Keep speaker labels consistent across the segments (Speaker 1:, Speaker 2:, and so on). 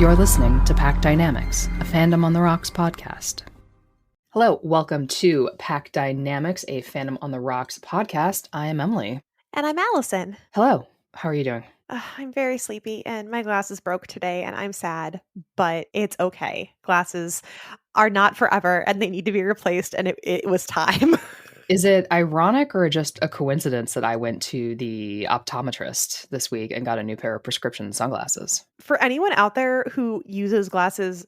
Speaker 1: You're listening to Pack Dynamics, a Fandom on the Rocks podcast. Hello, welcome to Pack Dynamics, a Fandom on the Rocks podcast. I am Emily.
Speaker 2: And I'm Allison.
Speaker 1: Hello, how are you doing?
Speaker 2: I'm very sleepy and my glasses broke today and I'm sad, but it's okay. Glasses are not forever and they need to be replaced and it was time.
Speaker 1: Is it ironic or just a coincidence that I went to the optometrist this week and got a new pair of prescription sunglasses?
Speaker 2: For anyone out there who uses glasses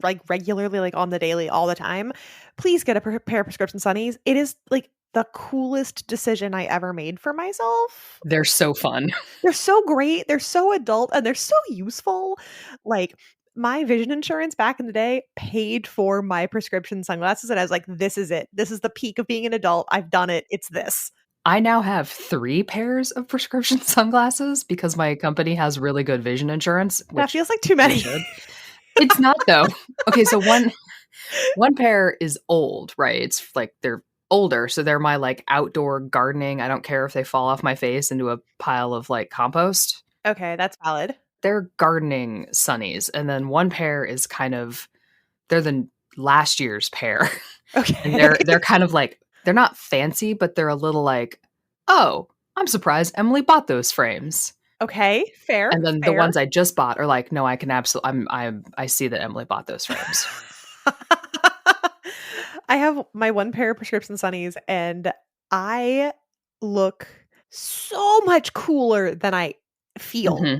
Speaker 2: like regularly, like on the daily, all the time, please get a pair of prescription sunnies. It is like the coolest decision I ever made for myself.
Speaker 1: They're so fun.
Speaker 2: They're so great. They're so adult and they're so useful. Like my vision insurance back in the day paid for my prescription sunglasses. And I was like, this is it. This is the peak of being an adult. I've done it. It's this.
Speaker 1: I now have 3 pairs of prescription sunglasses because my company has really good vision insurance.
Speaker 2: That feels like too many.
Speaker 1: It's not though. Okay, so one pair is old, right? It's like they're older, so they're my like outdoor gardening. I don't care if they fall off my face into a pile of like compost.
Speaker 2: Okay, that's valid.
Speaker 1: They're gardening sunnies, and then one pair is kind of they're the last year's pair.
Speaker 2: Okay.
Speaker 1: And they're kind of like they're not fancy, but they're a little like, oh, I'm surprised Emily bought those frames.
Speaker 2: Okay, fair.
Speaker 1: And then the ones I just bought are like, no, I can absolutely I see that Emily bought those frames.
Speaker 2: I have my one pair of prescription sunnies and I look so much cooler than I feel.
Speaker 1: Mm-hmm.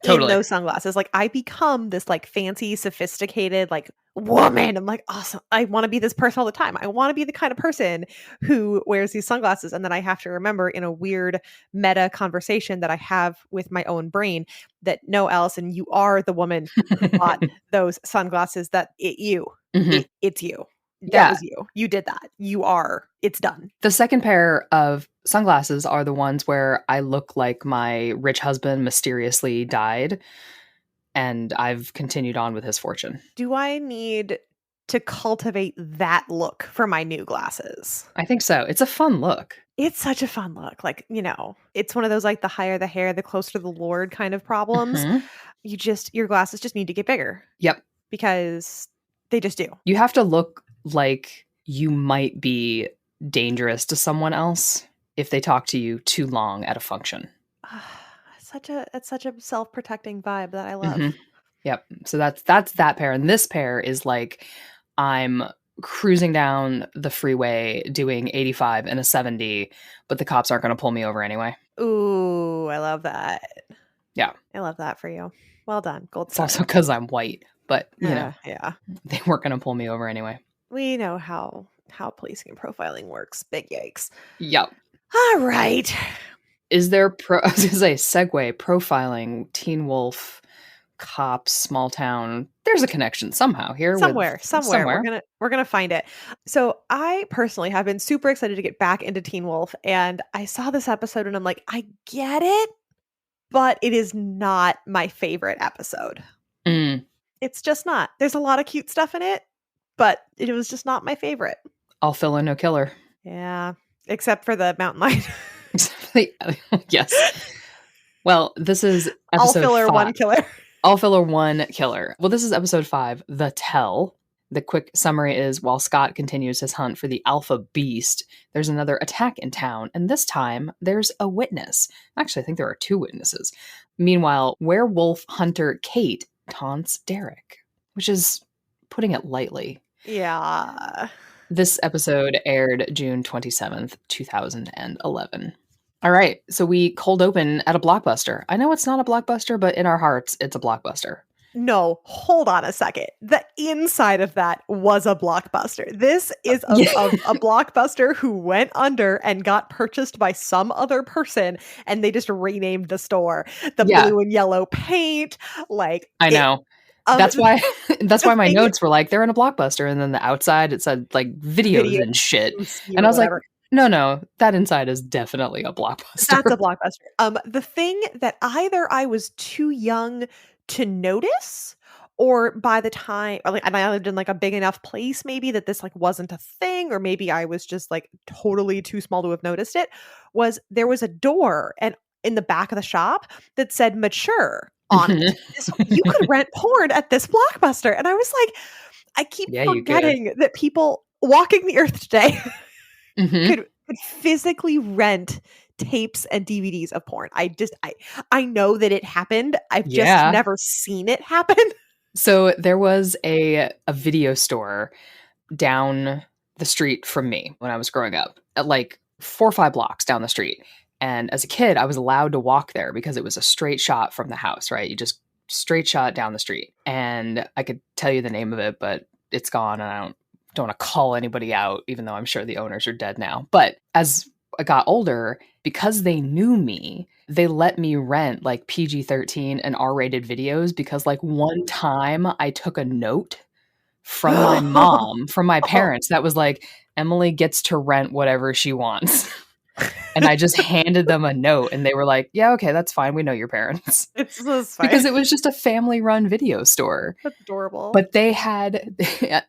Speaker 1: Totally.
Speaker 2: In those sunglasses. Like I become this like fancy, sophisticated like woman. I'm like, awesome. I want to be this person all the time. I want to be the kind of person who wears these sunglasses. And then I have to remember in a weird meta conversation that I have with my own brain that no, Allison, you are the woman who bought those sunglasses. It's you. That was you. You did that. You are. It's done.
Speaker 1: The second pair of sunglasses are the ones where I look like my rich husband mysteriously died, and I've continued on with his fortune.
Speaker 2: Do I need to cultivate that look for my new glasses?
Speaker 1: I think so. It's a fun look.
Speaker 2: It's such a fun look. Like, you know, it's one of those like the higher the hair, the closer to the Lord kind of problems.
Speaker 1: Mm-hmm.
Speaker 2: Your glasses just need to get bigger.
Speaker 1: Yep.
Speaker 2: Because they just do.
Speaker 1: You have to look like you might be dangerous to someone else if they talk to you too long at a function.
Speaker 2: It's such a self-protecting vibe that I love.
Speaker 1: Mm-hmm. Yep. So that's that pair. And this pair is like I'm cruising down the freeway doing 85 and a 70, but the cops aren't going to pull me over anyway.
Speaker 2: Ooh, I love that.
Speaker 1: Yeah.
Speaker 2: I love that for you. Well done. Gold star.
Speaker 1: It's also because I'm white, but you know,
Speaker 2: yeah,
Speaker 1: they weren't going to pull me over anyway.
Speaker 2: We know how policing and profiling works. Big yikes.
Speaker 1: Yep.
Speaker 2: All right.
Speaker 1: Is there I was going to say segue, profiling, Teen Wolf, cops, small town? There's a connection somehow here.
Speaker 2: Somewhere. We're gonna find it. So I personally have been super excited to get back into Teen Wolf, and I saw this episode and I'm like, I get it, but it is not my favorite episode. It's just not. There's a lot of cute stuff in it, but it was just not my favorite.
Speaker 1: All filler, no killer.
Speaker 2: Yeah, except for the mountain lion.
Speaker 1: Yes. Well, this is episode
Speaker 2: all filler,
Speaker 1: 5.
Speaker 2: 1 killer.
Speaker 1: All filler, 1 killer. Well, this is episode 5, The Tell. The quick summary is, while Scott continues his hunt for the alpha beast, there's another attack in town, and this time there's a witness. Actually, I think there are 2 witnesses. Meanwhile, werewolf hunter Kate taunts Derek, which is putting it lightly.
Speaker 2: Yeah.
Speaker 1: This episode aired June 27th, 2011. All right, so we cold open at a Blockbuster. I know it's not a Blockbuster, but in our hearts, it's a Blockbuster.
Speaker 2: No, hold on a second. The inside of that was a Blockbuster. This is a Blockbuster who went under and got purchased by some other person, and they just renamed the store. The blue and yellow paint, like
Speaker 1: I know. That's why my notes were like, they're in a Blockbuster, and then the outside it said like videos and shit. And I was like, no, that inside is definitely a Blockbuster.
Speaker 2: That's a Blockbuster. The thing that either I was too young to notice, or by the time, and I lived in like a big enough place maybe that this like wasn't a thing, or maybe I was just like totally too small to have noticed it, was there was a door and in the back of the shop that said mature on
Speaker 1: Mhm.
Speaker 2: it. You could rent porn at this Blockbuster. And I was like, I keep
Speaker 1: Yeah, you could.
Speaker 2: forgetting that people walking the earth today
Speaker 1: Mhm.
Speaker 2: could physically rent tapes and DVDs of porn. I know that it happened. I've just
Speaker 1: Yeah.
Speaker 2: never seen it happen.
Speaker 1: So there was a video store down the street from me when I was growing up, at like 4 or 5 blocks down the street. And as a kid, I was allowed to walk there because it was a straight shot from the house, right? You just straight shot down the street. And I could tell you the name of it, but it's gone and I don't want to call anybody out, even though I'm sure the owners are dead now. But as I got older, because they knew me, they let me rent like PG-13 and R-rated videos because like one time I took a note from my mom, from my parents, that was like, Emily gets to rent whatever she wants. And I just handed them a note and they were like, yeah, okay, that's fine. We know your parents.
Speaker 2: It's fine.
Speaker 1: Because it was just a family run video store.
Speaker 2: That's adorable.
Speaker 1: But they had, I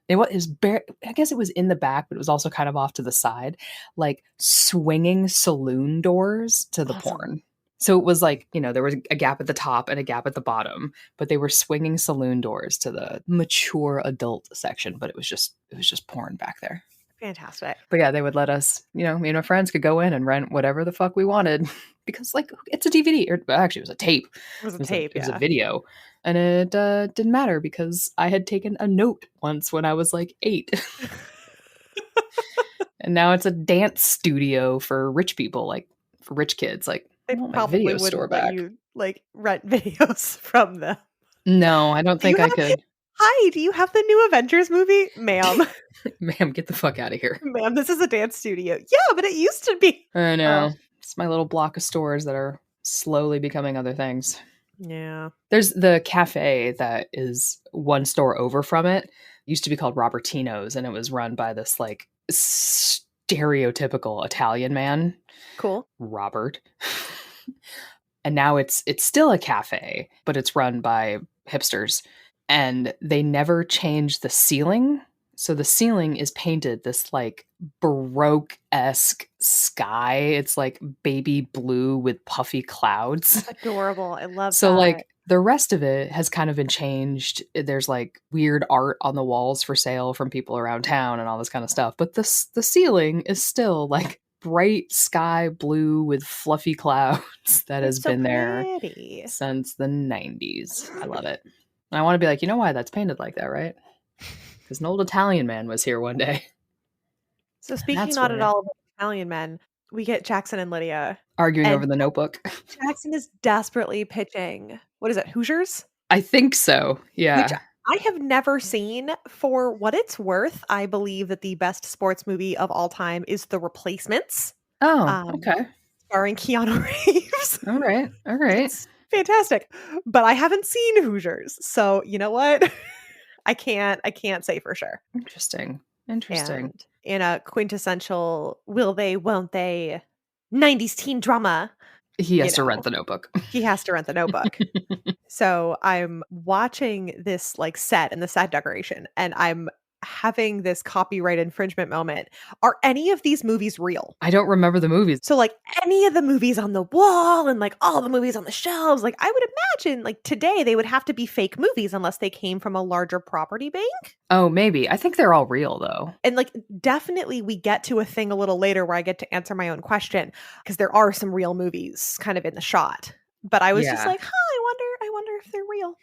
Speaker 1: guess it was in the back, but it was also kind of off to the side, like swinging saloon doors to the
Speaker 2: Awesome.
Speaker 1: porn. So it was like, there was a gap at the top and a gap at the bottom, but they were swinging saloon doors to the mature adult section, but it was just porn back there.
Speaker 2: Fantastic.
Speaker 1: But yeah, they would let us, me and my friends could go in and rent whatever the fuck we wanted because like it's a DVD or actually it was a tape.
Speaker 2: It was a tape.
Speaker 1: It was a video. And it didn't matter because I had taken a note once when I was like 8. And now it's a dance studio for rich people, like for rich kids. Like, I
Speaker 2: They
Speaker 1: want my
Speaker 2: probably
Speaker 1: video
Speaker 2: wouldn't
Speaker 1: store
Speaker 2: let
Speaker 1: back.
Speaker 2: you like rent videos from them.
Speaker 1: No, I don't think I could.
Speaker 2: Hi, do you have the new Avengers movie? Ma'am.
Speaker 1: Ma'am, get the fuck out of here.
Speaker 2: Ma'am, this is a dance studio. Yeah, but it used to be.
Speaker 1: I know. It's my little block of stores that are slowly becoming other things.
Speaker 2: Yeah.
Speaker 1: There's the cafe that is one store over from it. Used to be called Robertino's, and it was run by this like stereotypical Italian man.
Speaker 2: Cool.
Speaker 1: Robert. And now it's still a cafe, but it's run by hipsters. And they never changed the ceiling. So the ceiling is painted this like Baroque-esque sky. It's like baby blue with puffy clouds.
Speaker 2: Adorable. I love
Speaker 1: So
Speaker 2: that.
Speaker 1: like the rest of it has kind of been changed. There's like weird art on the walls for sale from people around town and all this kind of stuff. But the ceiling is still like bright sky blue with fluffy clouds that has been there since the 90s. I love it. And I want to be like, you know why that's painted like that, right? Because an old Italian man was here one day.
Speaker 2: So speaking not at all about Italian men, we get Jackson and Lydia
Speaker 1: arguing over the Notebook.
Speaker 2: Jackson is desperately pitching, what is it, Hoosiers?
Speaker 1: I think so, yeah.
Speaker 2: Which I have never seen. For what it's worth, I believe that the best sports movie of all time is The Replacements.
Speaker 1: Oh, okay.
Speaker 2: Starring Keanu Reeves.
Speaker 1: All right.
Speaker 2: It's fantastic. But I haven't seen Hoosiers. So you know what? I can't say for sure.
Speaker 1: Interesting.
Speaker 2: And in a quintessential will they, won't they 90s teen drama,
Speaker 1: he has to rent the Notebook.
Speaker 2: He has to rent the Notebook. So I'm watching this like set and the set decoration, and I'm having this copyright infringement moment. Are any of these movies real?
Speaker 1: I don't remember the movies.
Speaker 2: So like any of the movies on the wall and like all the movies on the shelves, like I would imagine like today they would have to be fake movies unless they came from a larger property bank.
Speaker 1: Oh, maybe. I think they're all real though.
Speaker 2: And like definitely we get to a thing a little later where I get to answer my own question because there are some real movies kind of in the shot. But I was just like, I wonder if they're real.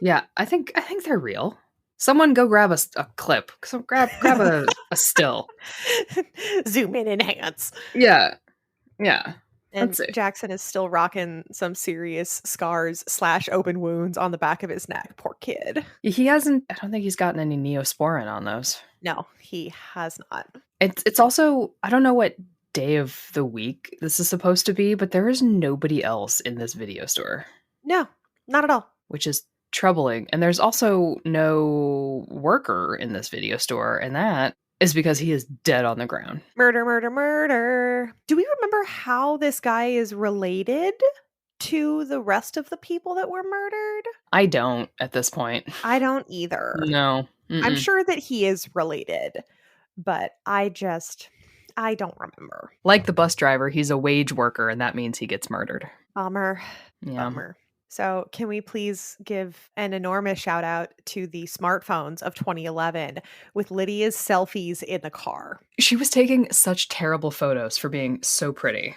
Speaker 1: Yeah, I think they're real. Someone go grab a clip. Grab a still.
Speaker 2: Zoom in enhance.
Speaker 1: Yeah.
Speaker 2: And Jackson is still rocking some serious scars / open wounds on the back of his neck. Poor kid.
Speaker 1: He hasn't. I don't think he's gotten any Neosporin on those.
Speaker 2: No, he has not.
Speaker 1: It's also, I don't know what day of the week this is supposed to be, but there is nobody else in this video store.
Speaker 2: No, not at all.
Speaker 1: Which is troubling. And there's also no worker in this video store, and that is because he is dead on the ground.
Speaker 2: Murder. Do we remember how this guy is related to the rest of the people that were murdered?
Speaker 1: I don't at this point.
Speaker 2: I don't either.
Speaker 1: No.
Speaker 2: I'm sure that he is related, but I don't remember.
Speaker 1: Like the bus driver, he's a wage worker, and that means he gets murdered.
Speaker 2: Bummer.
Speaker 1: Yeah.
Speaker 2: Bummer. So, can we please give an enormous shout out to the smartphones of 2011 with Lydia's selfies in the car?
Speaker 1: She was taking such terrible photos for being so pretty.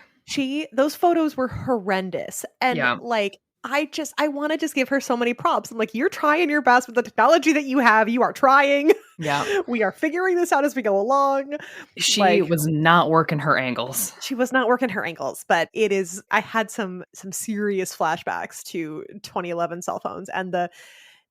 Speaker 2: Those photos were horrendous. And
Speaker 1: Yeah.
Speaker 2: like, I want to just give her so many props. I'm like, you're trying your best with the technology that you have. You are trying.
Speaker 1: Yeah.
Speaker 2: We are figuring this out as we go along.
Speaker 1: She
Speaker 2: Like,
Speaker 1: was not working her angles.
Speaker 2: she was not working her angles, but I had some serious flashbacks to 2011 cell phones and the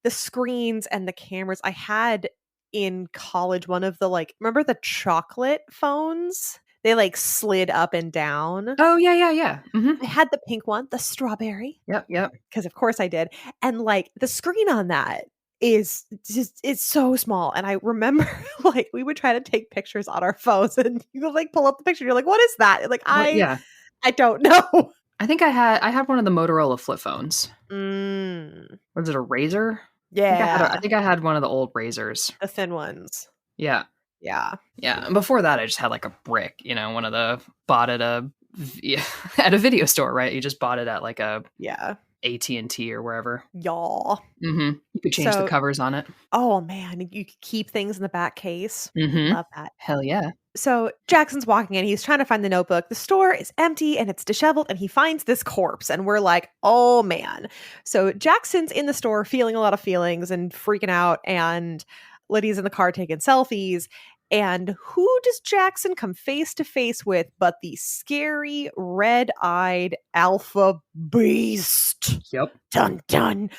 Speaker 2: screens and the cameras. I had in college one of the like, remember the chocolate phones? They like slid up and down.
Speaker 1: Oh, yeah, yeah, yeah.
Speaker 2: I had the pink one, the strawberry,
Speaker 1: Yep, yep.
Speaker 2: because of course I did. And like the screen on that is just it's so small. And I remember like we would try to take pictures on our phones and you would like pull up the picture. You're like, what is that? And, like
Speaker 1: What yeah.
Speaker 2: I don't know.
Speaker 1: I think I had one of the Motorola flip phones.
Speaker 2: Mm,
Speaker 1: Was it a Razor?
Speaker 2: yeah.
Speaker 1: I think I had one of the old Razors.
Speaker 2: The thin ones.
Speaker 1: Yeah.
Speaker 2: Yeah.
Speaker 1: Yeah. And before that, I just had like a brick, one of the bought at at a video store, right? You just bought it at like a
Speaker 2: Yeah.
Speaker 1: AT&T or wherever.
Speaker 2: Y'all.
Speaker 1: You could change the covers on it.
Speaker 2: Oh man, you could keep things in the back case.
Speaker 1: Mm-hmm.
Speaker 2: Love that.
Speaker 1: Hell yeah.
Speaker 2: So Jackson's walking in, he's trying to find the notebook. The store is empty and it's disheveled, and he finds this corpse, and we're like, oh man. So Jackson's in the store feeling a lot of feelings and freaking out, and Lydia's in the car taking selfies. And who does Jackson come face to face with but the scary, red-eyed alpha beast?
Speaker 1: Yep.
Speaker 2: Dun dun.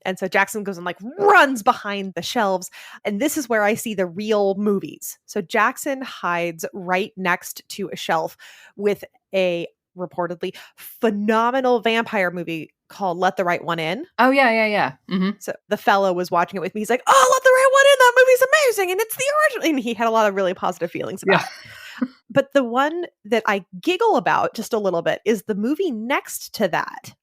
Speaker 2: And so Jackson goes and like runs behind the shelves. And this is where I see the real movies. So Jackson hides right next to a shelf with a reportedly phenomenal vampire movie called Let the Right One In.
Speaker 1: Oh, yeah, yeah, yeah. Mm-hmm.
Speaker 2: So the fellow was watching it with me. He's like, oh, Let the Right One In. That movie's amazing. And it's the original. And he had a lot of really positive feelings about it. But the one that I giggle about just a little bit is the movie next to that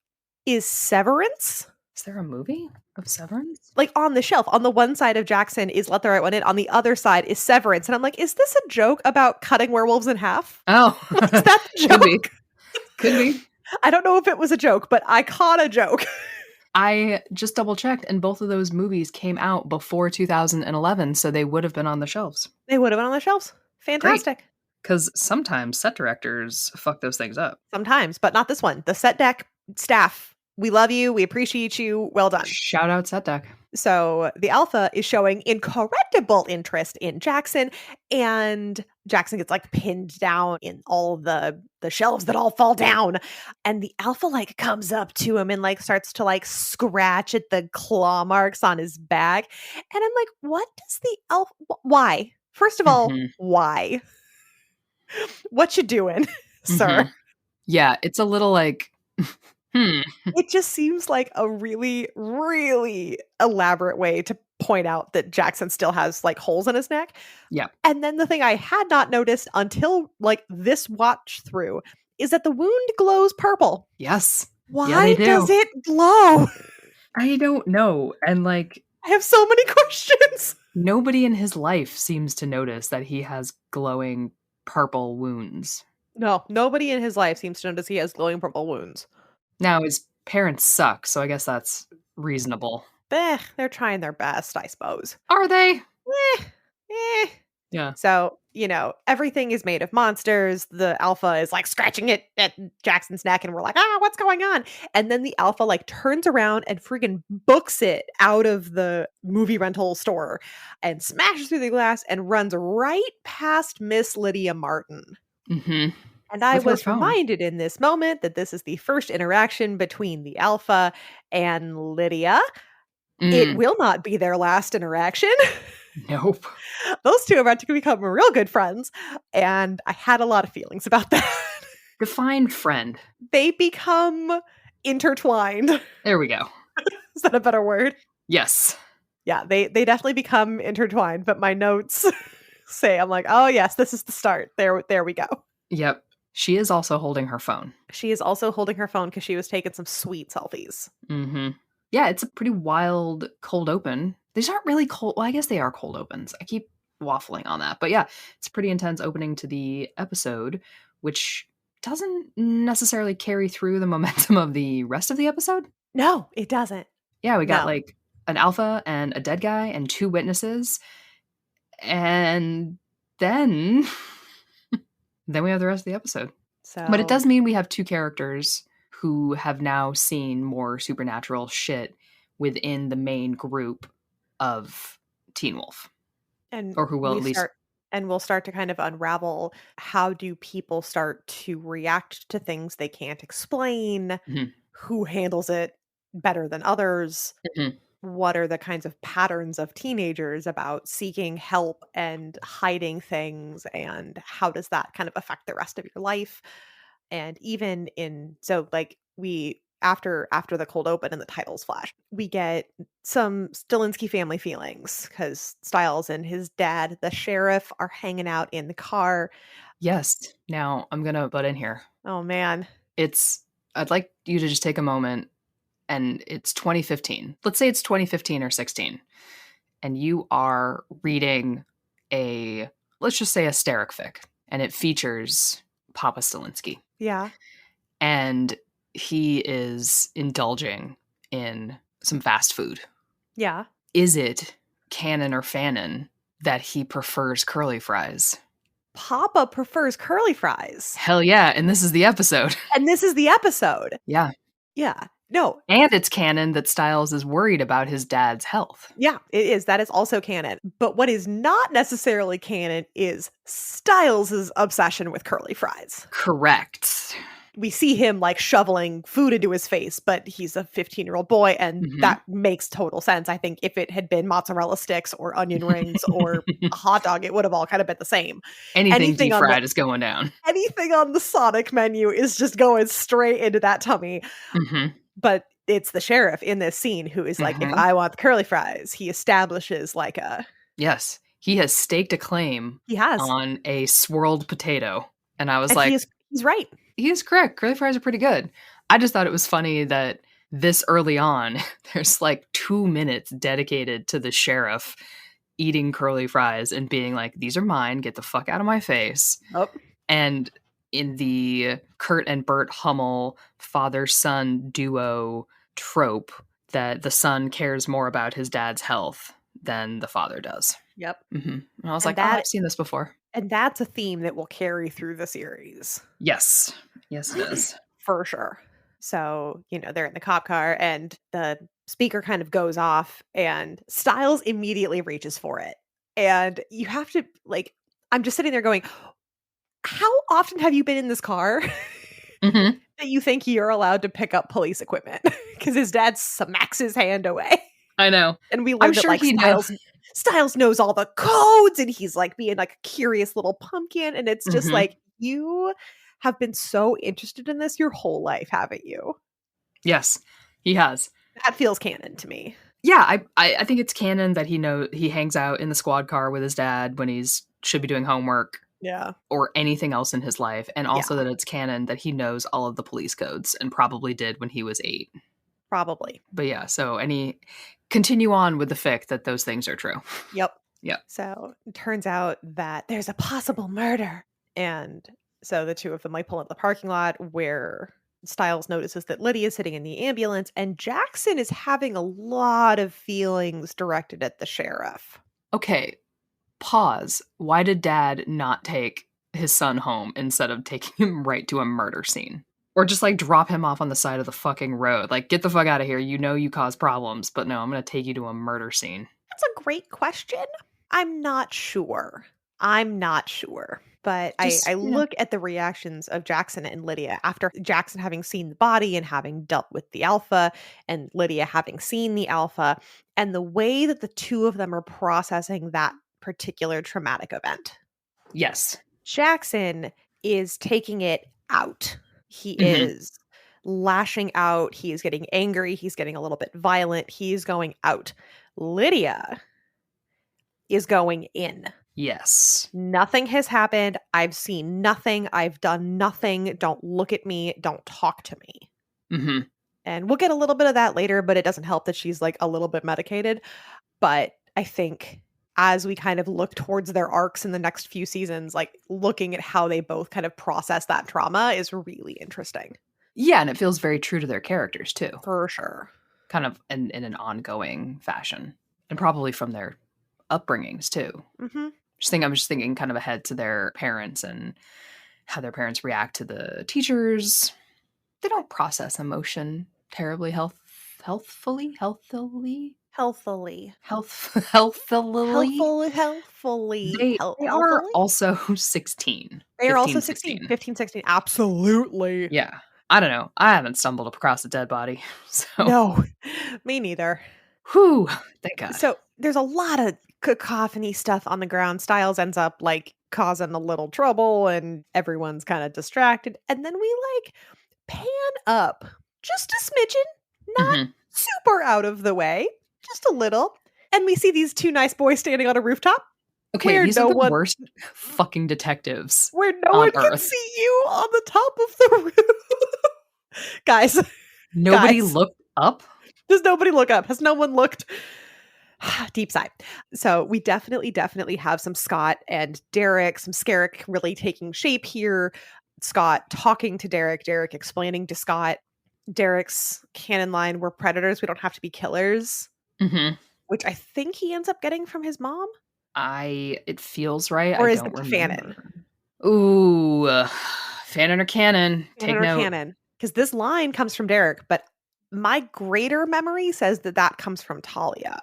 Speaker 2: is Severance.
Speaker 1: Is there a movie of Severance?
Speaker 2: Like on the shelf, on the one side of Jackson is Let the Right One In. On the other side is Severance. And I'm like, is this a joke about cutting werewolves in half?
Speaker 1: Oh.
Speaker 2: Is that the joke?
Speaker 1: Could be. Could be.
Speaker 2: I don't know if it was a joke, but I caught a joke.
Speaker 1: I just double checked, and both of those movies came out before 2011, so they would have been on the shelves.
Speaker 2: They would have been on the shelves. Fantastic.
Speaker 1: Because sometimes set directors fuck those things up.
Speaker 2: Sometimes, but not this one. The set deck staff, we love you. We appreciate you. Well done.
Speaker 1: Shout out set deck.
Speaker 2: So the alpha is showing incredible interest in Jackson, and Jackson gets like pinned down in all the shelves that all fall down. And the alpha like comes up to him and like starts to like scratch at the claw marks on his back. And I'm like, what does the alpha, why? First of all, why? What you doing, sir?
Speaker 1: Yeah, it's a little like,
Speaker 2: It just seems like a really, really elaborate way to point out that Jackson still has like holes in his neck.
Speaker 1: Yeah.
Speaker 2: And then the thing I had not noticed until like this watch through is that the wound glows purple.
Speaker 1: Yes.
Speaker 2: Why does it glow?
Speaker 1: I don't know. And like,
Speaker 2: I have so many questions.
Speaker 1: Nobody in his life seems to notice that he has glowing purple wounds.
Speaker 2: No, nobody in his life seems to notice he has glowing purple wounds.
Speaker 1: Now, his parents suck, so I guess that's reasonable.
Speaker 2: They're trying their best, I suppose.
Speaker 1: Are they?
Speaker 2: Yeah. So, everything is made of monsters. The alpha is like scratching it at Jackson's neck, and we're like, what's going on? And then the alpha like turns around and freaking books it out of the movie rental store and smashes through the glass and runs right past Miss Lydia Martin.
Speaker 1: Mm-hmm.
Speaker 2: And I was reminded in this moment that this is the first interaction between the alpha and Lydia. It will not be their last interaction.
Speaker 1: Nope.
Speaker 2: Those two are about to become real good friends. And I had a lot of feelings about that.
Speaker 1: Define friend.
Speaker 2: They become intertwined.
Speaker 1: There we go.
Speaker 2: Is that a better word?
Speaker 1: Yes.
Speaker 2: Yeah, they definitely become intertwined. But my notes say, I'm like, oh yes, this is the start. There we go.
Speaker 1: Yep. She is also holding her phone.
Speaker 2: She is also holding her phone because she was taking some sweet selfies.
Speaker 1: Mm-hmm. Yeah, it's a pretty wild cold open. These aren't really cold. Well, I guess they are cold opens. I keep waffling on that. But yeah, it's a pretty intense opening to the episode, which doesn't necessarily carry through the momentum of the rest of the episode.
Speaker 2: No, it doesn't.
Speaker 1: Yeah, we got
Speaker 2: No.
Speaker 1: like an alpha and a dead guy and 2 witnesses. And then then we have the rest of the episode. But it
Speaker 2: So,
Speaker 1: does mean we have 2 characters who have now seen more supernatural shit within the main group of Teen Wolf,
Speaker 2: and
Speaker 1: or who will
Speaker 2: we
Speaker 1: at least.
Speaker 2: start and we'll start to kind of unravel, how do people start to react to things they can't explain?
Speaker 1: Mhm,
Speaker 2: Who handles it better than others?
Speaker 1: mhm.
Speaker 2: What are the kinds of patterns of teenagers about seeking help and hiding things, and how does that kind of affect the rest of your life? And even in so like we after the cold open and the titles flash, we get some Stilinski family feelings because Styles and his dad, the sheriff, are hanging out in the car.
Speaker 1: Yes. Now I'm gonna butt in here.
Speaker 2: Oh man.
Speaker 1: It's I'd like you to just take a moment, and it's 2015. Let's say it's 2015 or 16, and you are reading a, let's just say, a steric fic, and it features Papa Stilinski.
Speaker 2: Yeah.
Speaker 1: And he is indulging in some fast food.
Speaker 2: Yeah.
Speaker 1: Is it canon or fanon that he prefers curly fries?
Speaker 2: Papa prefers curly fries.
Speaker 1: Hell yeah, and this is the episode.
Speaker 2: And this is the episode.
Speaker 1: Yeah.
Speaker 2: Yeah. No.
Speaker 1: And it's canon that Styles is worried about his dad's health.
Speaker 2: Yeah, it is. That is also canon. But what is not necessarily canon is Styles' obsession with curly fries.
Speaker 1: Correct.
Speaker 2: We see him like shoveling food into his face, but he's a 15-year-old boy, and
Speaker 1: Mhm.
Speaker 2: that makes total sense. I think if it had been mozzarella sticks or onion rings or a hot dog, it would have all kind of been the same.
Speaker 1: Anything deep
Speaker 2: on the
Speaker 1: fried is going down.
Speaker 2: anything on the Sonic menu is just going straight into that tummy.
Speaker 1: Mhm.
Speaker 2: But it's the sheriff in this scene who is like, if
Speaker 1: Mhm.
Speaker 2: I want the curly fries, he establishes like a
Speaker 1: Yes. He has staked a claim
Speaker 2: he has.
Speaker 1: on a swirled potato. And I was
Speaker 2: And
Speaker 1: like,
Speaker 2: he's right.
Speaker 1: he is correct. Curly fries are pretty good. I just thought it was funny that this early on, there's like 2 minutes dedicated to the sheriff eating curly fries and being like, these are mine, get the fuck out of my face.
Speaker 2: Oh,
Speaker 1: And in the Kurt and Bert Hummel father-son duo trope, that the son cares more about his dad's health than the father does.
Speaker 2: yep.
Speaker 1: And I was
Speaker 2: And
Speaker 1: like, oh, I've seen this before.
Speaker 2: And that's a theme that will carry through the series.
Speaker 1: Yes. Yes, it is.
Speaker 2: For sure. So, they're in the cop car and the speaker kind of goes off and Styles immediately reaches for it. And you have to I'm just sitting there going, how often have you been in this car
Speaker 1: Mhm.
Speaker 2: that you think you're allowed to pick up police equipment? Because his dad smacks his hand away.
Speaker 1: I know.
Speaker 2: And we
Speaker 1: I'm
Speaker 2: learned that
Speaker 1: sure he knows.
Speaker 2: Styles knows all the codes, and he's like being like a curious little pumpkin. And it's just
Speaker 1: Mhm.
Speaker 2: like, you have been so interested in this your whole life, haven't you?
Speaker 1: Yes, he has.
Speaker 2: That feels canon to me.
Speaker 1: Yeah, I think it's canon that he hangs out in the squad car with his dad when he's should be doing homework
Speaker 2: Yeah.
Speaker 1: or anything else in his life, and also that it's canon that he knows all of the police codes and probably did when he was 8.
Speaker 2: Probably.
Speaker 1: But yeah, so continue on with the fic that those things are true.
Speaker 2: Yep.
Speaker 1: Yep.
Speaker 2: So it turns out that there's a possible murder. And so the two of them pull into the parking lot where Styles notices that Lydia is sitting in the ambulance, and Jackson is having a lot of feelings directed at the sheriff.
Speaker 1: Okay, pause. Why did dad not take his son home instead of taking him right to a murder scene? Or just drop him off on the side of the fucking road. Get the fuck out of here. You know you cause problems, but no, I'm going to take you to a murder scene.
Speaker 2: That's a great question. I'm not sure. But I look at the reactions of Jackson and Lydia after Jackson having seen the body and having dealt with the alpha, and Lydia having seen the alpha, and the way that the two of them are processing that particular traumatic event.
Speaker 1: Yes.
Speaker 2: Jackson is taking it out. He is lashing out. He is getting angry. He's getting a little bit violent. He's going out. Lydia is going in.
Speaker 1: Yes.
Speaker 2: Nothing has happened. I've seen nothing. I've done nothing. Don't look at me. Don't talk to me.
Speaker 1: Mm-hmm.
Speaker 2: And we'll get a little bit of that later, but it doesn't help that she's a little bit medicated. But I think as we kind of look towards their arcs in the next few seasons, looking at how they both kind of process that trauma is really interesting.
Speaker 1: Yeah, and it feels very true to their characters too.
Speaker 2: For sure.
Speaker 1: Kind of in an ongoing fashion. And probably from their upbringings too.
Speaker 2: Mm-hmm.
Speaker 1: I'm just thinking kind of ahead to their parents and how their parents react to the teachers. They don't process emotion terribly healthfully.
Speaker 2: Healthfully.
Speaker 1: They are
Speaker 2: Healthfully.
Speaker 1: also 16.
Speaker 2: They are
Speaker 1: 15,
Speaker 2: also
Speaker 1: 16.
Speaker 2: 15, 16. Absolutely.
Speaker 1: Yeah. I don't know. I haven't stumbled across a dead body. So
Speaker 2: No, me neither.
Speaker 1: whew, thank God.
Speaker 2: So there's a lot of cacophony stuff on the ground. Styles ends up like causing a little trouble and everyone's kind of distracted. And then we like pan up just a smidgen, not
Speaker 1: Mhm.
Speaker 2: super out of the way, just a little. And we see these two nice boys standing on a rooftop.
Speaker 1: Okay,
Speaker 2: where
Speaker 1: these
Speaker 2: no
Speaker 1: are the
Speaker 2: one,
Speaker 1: worst fucking detectives
Speaker 2: where no
Speaker 1: on
Speaker 2: one can
Speaker 1: Earth.
Speaker 2: see you on the top of the roof. Guys,
Speaker 1: Nobody looked up?
Speaker 2: does nobody look up? Has no one looked? Deep sigh. So we definitely have some Scott and Derek, some Skerrick really taking shape here. Scott talking to Derek, Derek explaining to Scott. Derek's canon line, we're predators, we don't have to be killers.
Speaker 1: Mhm.
Speaker 2: Which I think he ends up getting from his mom.
Speaker 1: It feels right.
Speaker 2: Or
Speaker 1: I
Speaker 2: is
Speaker 1: don't
Speaker 2: it
Speaker 1: remember.
Speaker 2: Fanon?
Speaker 1: Ooh, Fanon or Canon? Take
Speaker 2: Fanon or
Speaker 1: note.
Speaker 2: Canon? Because this line comes from Derek, but my greater memory says that comes from Talia.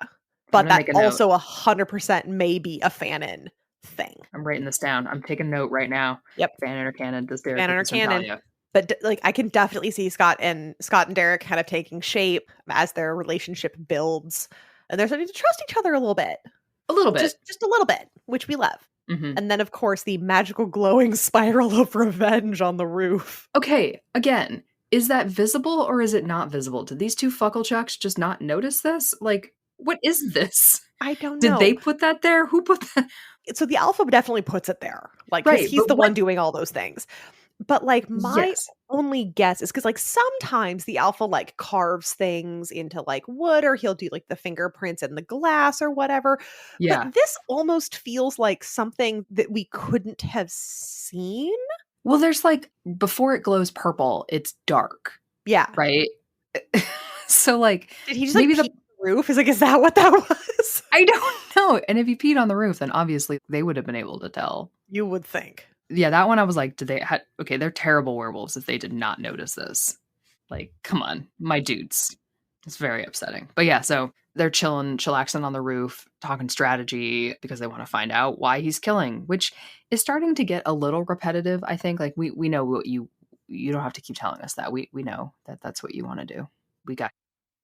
Speaker 2: But that also 100% may be a Fanon thing.
Speaker 1: I'm writing this down. I'm taking note right now.
Speaker 2: Yep.
Speaker 1: Fanon or Canon? Does Derek
Speaker 2: Fanon or Canon? But like I can definitely see Scott and Derek kind of taking shape as their relationship builds, and they're starting to trust each other a little bit.
Speaker 1: A little bit.
Speaker 2: Just a little bit, which we love.
Speaker 1: Mm-hmm.
Speaker 2: And then, of course, the magical glowing spiral of revenge on the roof.
Speaker 1: Okay, again, is that visible or is it not visible? Did these two fucklechucks just not notice this? Like, what is this?
Speaker 2: I don't know.
Speaker 1: Did they put that there? Who put that?
Speaker 2: So the alpha definitely puts it there. Like, right, he's the one doing all those things. But like my only guess is because like sometimes the alpha like carves things into like wood, or he'll do like the fingerprints in the glass or whatever.
Speaker 1: Yeah.
Speaker 2: But this almost feels like something that we couldn't have seen.
Speaker 1: Well, there's like, before it glows purple, it's dark.
Speaker 2: Yeah.
Speaker 1: Right? So like,
Speaker 2: did he just maybe like, pee on the roof? Is that what that was?
Speaker 1: I don't know. And if he peed on the roof, then obviously they would have been able to tell.
Speaker 2: You would think.
Speaker 1: Yeah, that one I was like, okay, they're terrible werewolves if they did not notice this. Like, come on, my dudes. It's very upsetting. But yeah, so they're chillaxing on the roof, talking strategy because they want to find out why he's killing, which is starting to get a little repetitive, I think. Like we know what you don't have to keep telling us that. We know that that's what you want to do. We got.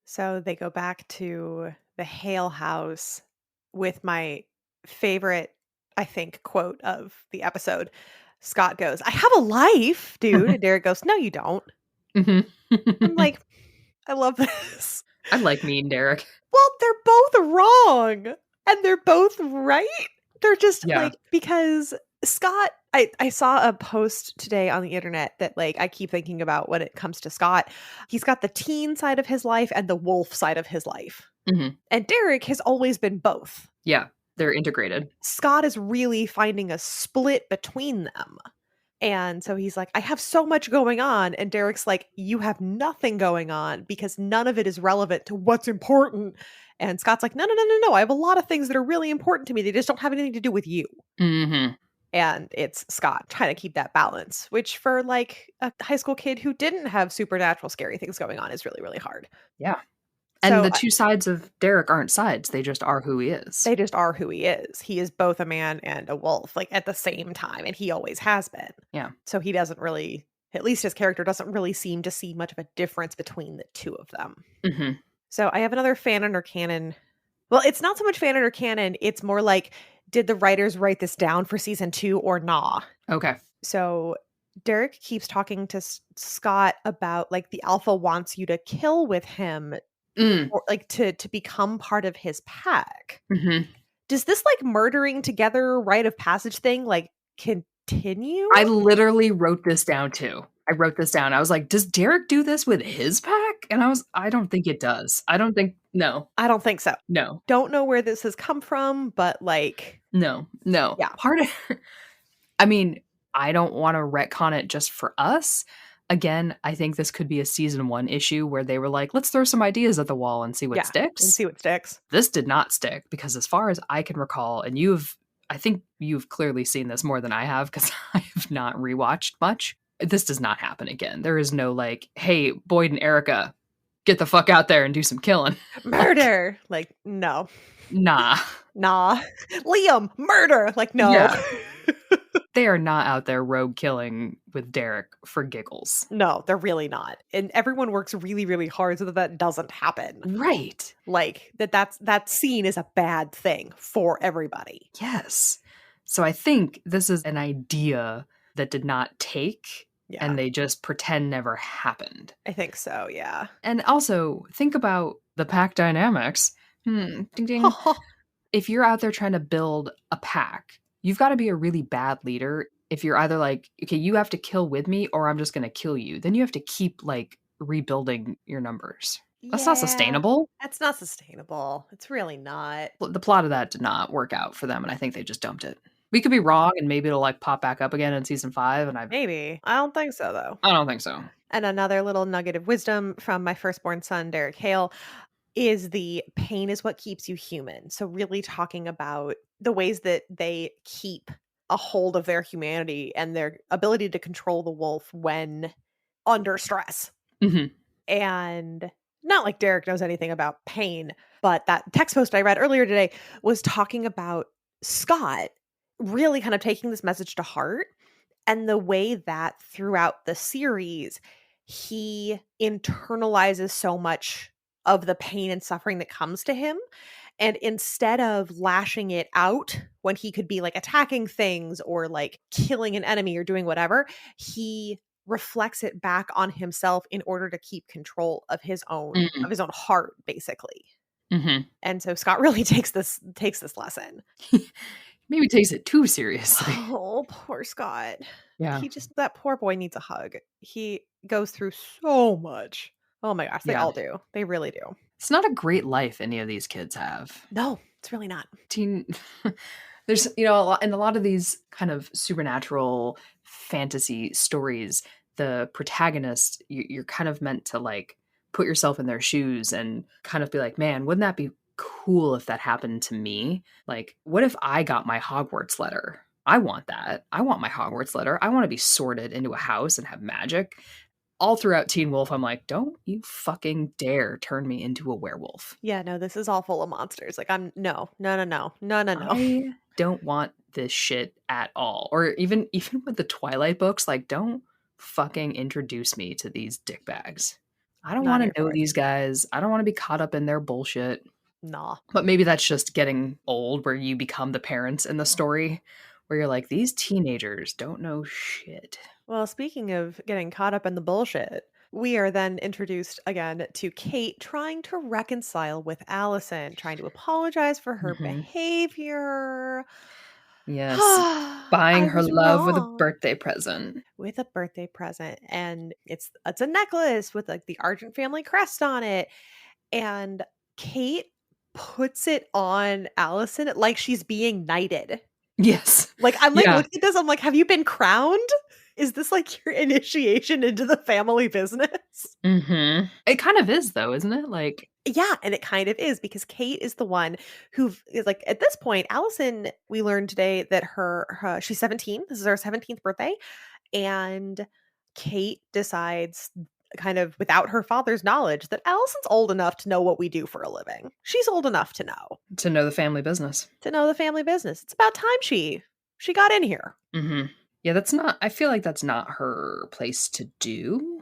Speaker 2: So they go back to the Hale house with my favorite, I think, quote of the episode. Scott goes, "I have a life, dude." And Derek goes, "No, you don't."
Speaker 1: Mm-hmm.
Speaker 2: I'm like, I love this.
Speaker 1: I like me and Derek.
Speaker 2: Well, they're both wrong. And they're both right. They're just like, because Scott, I saw a post today on the internet that like I keep thinking about when it comes to Scott. He's got the teen side of his life and the wolf side of his life.
Speaker 1: Mm-hmm.
Speaker 2: And Derek has always been both.
Speaker 1: Yeah, they're integrated.
Speaker 2: Scott is really finding a split between them. And so he's like, I have so much going on. And Derek's like, you have nothing going on because none of it is relevant to what's important. And Scott's like, no. I have a lot of things that are really important to me. They just don't have anything to do with you.
Speaker 1: Mm-hmm.
Speaker 2: And it's Scott trying to keep that balance, which for like a high school kid who didn't have supernatural scary things going on is really, really hard.
Speaker 1: Yeah. And so, the two sides of Derek aren't sides. They just are who he is.
Speaker 2: They just are who he is. He is both a man and a wolf, like at the same time. And he always has been.
Speaker 1: Yeah.
Speaker 2: So he doesn't really, at least his character doesn't really seem to see much of a difference between the two of them.
Speaker 1: Mm-hmm.
Speaker 2: So I have another Fanon or Canon. Well, it's not so much Fanon or Canon. It's more like, did the writers write this down for season 2 or nah?
Speaker 1: Okay.
Speaker 2: So Derek keeps talking to Scott about like the alpha wants you to kill with him. Or like to become part of his pack.
Speaker 1: Mm-hmm.
Speaker 2: Does this like murdering together rite of passage thing like continue?
Speaker 1: I literally wrote this down too. I was like, does Derek do this with his pack? And I don't think it does. No.
Speaker 2: I don't think so.
Speaker 1: No.
Speaker 2: Don't know where this has come from, but like.
Speaker 1: No.
Speaker 2: Yeah.
Speaker 1: I mean, I don't want to retcon it just for us. Again, I think this could be a season 1 issue where they were like, let's throw some ideas at the wall and see what
Speaker 2: And
Speaker 1: sticks.
Speaker 2: see what sticks.
Speaker 1: This did not stick because as far as I can recall, and I think you've clearly seen this more than I have because I have not rewatched much. This does not happen again. There is no like, hey, Boyd and Erica, get the fuck out there and do some killing.
Speaker 2: Murder! Like, no.
Speaker 1: Nah.
Speaker 2: Liam, murder! Like, no.
Speaker 1: Yeah. They are not out there rogue killing with Derek for giggles.
Speaker 2: No, they're really not. And everyone works really, really hard so that doesn't happen.
Speaker 1: Right.
Speaker 2: Like, that scene is a bad thing for everybody.
Speaker 1: Yes. So I think this is an idea that did not take, and they just pretend never happened.
Speaker 2: I think so, yeah.
Speaker 1: And also, think about the pack dynamics. Ding ding. If you're out there trying to build a pack, you've got to be a really bad leader. If you're either like, okay, you have to kill with me or I'm just going to kill you, then you have to keep like rebuilding your numbers. That's not sustainable.
Speaker 2: That's not sustainable. It's really not.
Speaker 1: The plot of that did not work out for them, and I think they just dumped it. We could be wrong, and maybe it'll like pop back up again in season 5. And
Speaker 2: Maybe. I don't think so, though.
Speaker 1: I don't think so.
Speaker 2: And another little nugget of wisdom from my firstborn son, Derek Hale, is the pain is what keeps you human. So really talking about the ways that they keep a hold of their humanity and their ability to control the wolf when under stress.
Speaker 1: Mm-hmm.
Speaker 2: And not like Derek knows anything about pain, but that text post I read earlier today was talking about Scott really kind of taking this message to heart, and the way that throughout the series, he internalizes so much of the pain and suffering that comes to him. And instead of lashing it out when he could be like attacking things or like killing an enemy or doing whatever, he reflects it back on himself in order to keep control of his own heart, basically.
Speaker 1: Mm-hmm.
Speaker 2: And so Scott really takes this lesson.
Speaker 1: Maybe takes it too seriously.
Speaker 2: Oh, poor Scott.
Speaker 1: Yeah.
Speaker 2: That poor boy needs a hug. He goes through so much. Oh my gosh, they all do. They really do.
Speaker 1: It's not a great life any of these kids have.
Speaker 2: No, it's really not.
Speaker 1: There's, in a lot of these kind of supernatural fantasy stories, the protagonist, you're kind of meant to like put yourself in their shoes and kind of be like, man, wouldn't that be cool if that happened to me? Like, what if I got my Hogwarts letter? I want that. I want my Hogwarts letter. I want to be sorted into a house and have magic. All throughout Teen Wolf, I'm like, don't you fucking dare turn me into a werewolf.
Speaker 2: Yeah, no, this is all full of monsters. Like, no.
Speaker 1: I don't want this shit at all. Or even with the Twilight books, like, don't fucking introduce me to these dickbags. I don't want to know these guys. I don't want to be caught up in their bullshit.
Speaker 2: Nah.
Speaker 1: But maybe that's just getting old, where you become the parents in the story, where you're like, these teenagers don't know shit.
Speaker 2: Well, speaking of getting caught up in the bullshit, we are then introduced again to Kate trying to reconcile with Allison, trying to apologize for her behavior.
Speaker 1: Yes. Buying her love with a birthday present.
Speaker 2: And it's a necklace with like the Argent family crest on it. And Kate puts it on Allison like she's being knighted.
Speaker 1: Yes.
Speaker 2: Like, I'm like, looking at this, I'm like, have you been crowned? Is this like your initiation into the family business?
Speaker 1: Mm-hmm. It kind of is, though, isn't it? Like,
Speaker 2: yeah, and it kind of is, because Kate is the one who is like, at this point, Allison, we learned today that she's 17. This is her 17th birthday. And Kate decides, kind of without her father's knowledge, that Allison's old enough to know what we do for a living. She's old enough to know.
Speaker 1: To know the family business.
Speaker 2: It's about time she got in here.
Speaker 1: Mm-hmm. Yeah, I feel like that's not her place to do.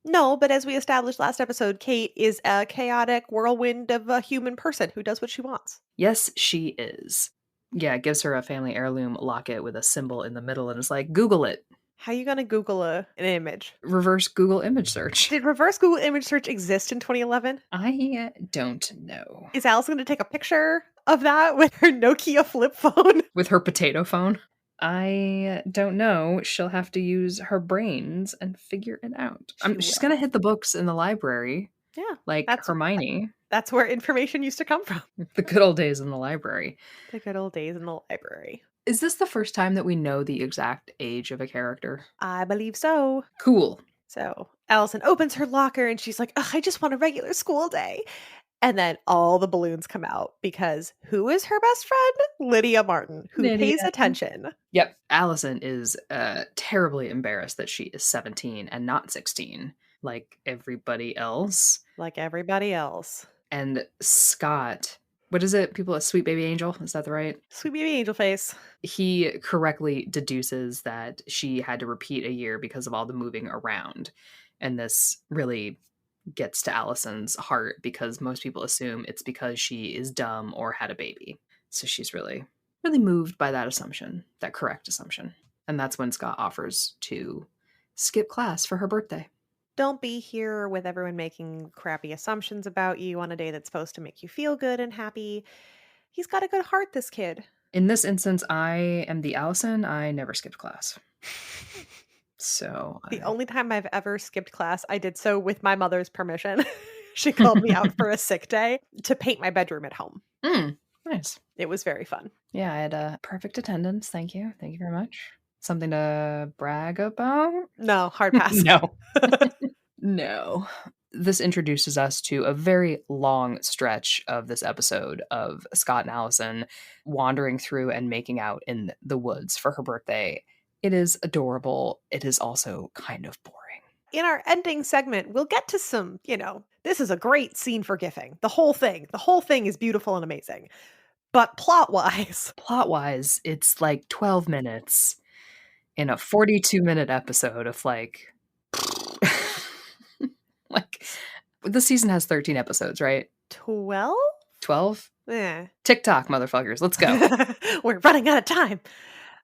Speaker 2: No, but as we established last episode, Kate is a chaotic whirlwind of a human person who does what she wants.
Speaker 1: Yes, she is. Yeah, it gives her a family heirloom locket with a symbol in the middle and it's like, Google it.
Speaker 2: How are you going to Google an image?
Speaker 1: Reverse Google image search.
Speaker 2: Did reverse Google image search exist in 2011?
Speaker 1: I don't know.
Speaker 2: Is Allison going to take a picture of that with her Nokia flip phone?
Speaker 1: With her potato phone? I don't know. She'll have to use her brains and figure it out. She's going to hit the books in the library.
Speaker 2: Yeah.
Speaker 1: Like Hermione.
Speaker 2: That's where information used to come from.
Speaker 1: The good old days in the library. Is this the first time that we know the exact age of a character?
Speaker 2: I believe so.
Speaker 1: Cool.
Speaker 2: So Allison opens her locker and she's like, "Ugh, I just want a regular school day." And then all the balloons come out because who is her best friend? Lydia Martin, who pays
Speaker 1: Lydia.
Speaker 2: attention.
Speaker 1: Yep. Allison is terribly embarrassed that she is 17 and not 16, like everybody else.
Speaker 2: Like everybody else.
Speaker 1: And Scott, what is it? People, a sweet baby angel? Is that the right?
Speaker 2: Sweet baby angel face.
Speaker 1: He correctly deduces that she had to repeat a year because of all the moving around. And this really gets to Allison's heart because most people assume it's because she is dumb or had a baby. So she's really, really moved by that assumption, that correct assumption. And that's when Scott offers to skip class for her birthday.
Speaker 2: Don't be here with everyone making crappy assumptions about you on a day that's supposed to make you feel good and happy. He's got a good heart, this kid.
Speaker 1: In this instance, I am the Allison. I never skipped class. So
Speaker 2: The only time I've ever skipped class, I did so with my mother's permission. She called me out for a sick day to paint my bedroom at home.
Speaker 1: Nice.
Speaker 2: It was very fun.
Speaker 1: Yeah, I had a perfect attendance. Thank you. Thank you very much. Something to brag about?
Speaker 2: No, hard pass.
Speaker 1: No. No. This introduces us to a very long stretch of this episode of Scott and Allison wandering through and making out in the woods for her birthday. It is adorable. It is also kind of boring.
Speaker 2: In our ending segment, we'll get to some, this is a great scene for gifting. The whole thing is beautiful and amazing. But plot-wise,
Speaker 1: Plot-wise, it's like 12 minutes in a 42-minute episode of like the season has 13 episodes, right?
Speaker 2: 12?
Speaker 1: 12?
Speaker 2: Eh.
Speaker 1: TikTok, motherfuckers. Let's go.
Speaker 2: We're running out of time.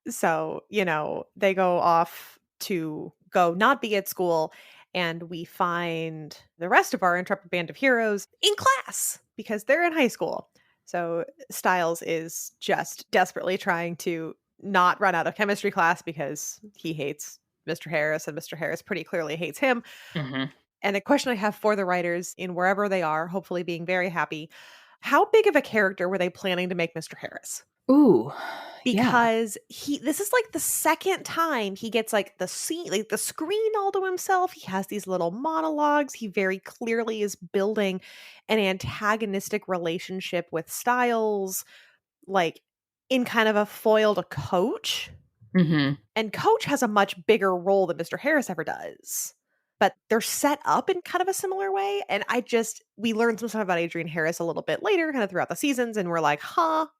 Speaker 2: So, they go off to go not be at school, and we find the rest of our intrepid band of heroes in class because they're in high school. So Styles is just desperately trying to not run out of chemistry class because he hates Mr. Harris, and Mr. Harris pretty clearly hates him.
Speaker 1: Mm-hmm.
Speaker 2: And a question I have for the writers in wherever they are, hopefully being very happy, how big of a character were they planning to make Mr. Harris?
Speaker 1: Ooh.
Speaker 2: Because this is like the second time he gets like the scene, like the screen all to himself. He has these little monologues. He very clearly is building an antagonistic relationship with Styles, like in kind of a foil to Coach.
Speaker 1: Mm-hmm.
Speaker 2: And Coach has a much bigger role than Mr. Harris ever does. But they're set up in kind of a similar way. And we learned some stuff about Adrian Harris a little bit later, kind of throughout the seasons. And we're like,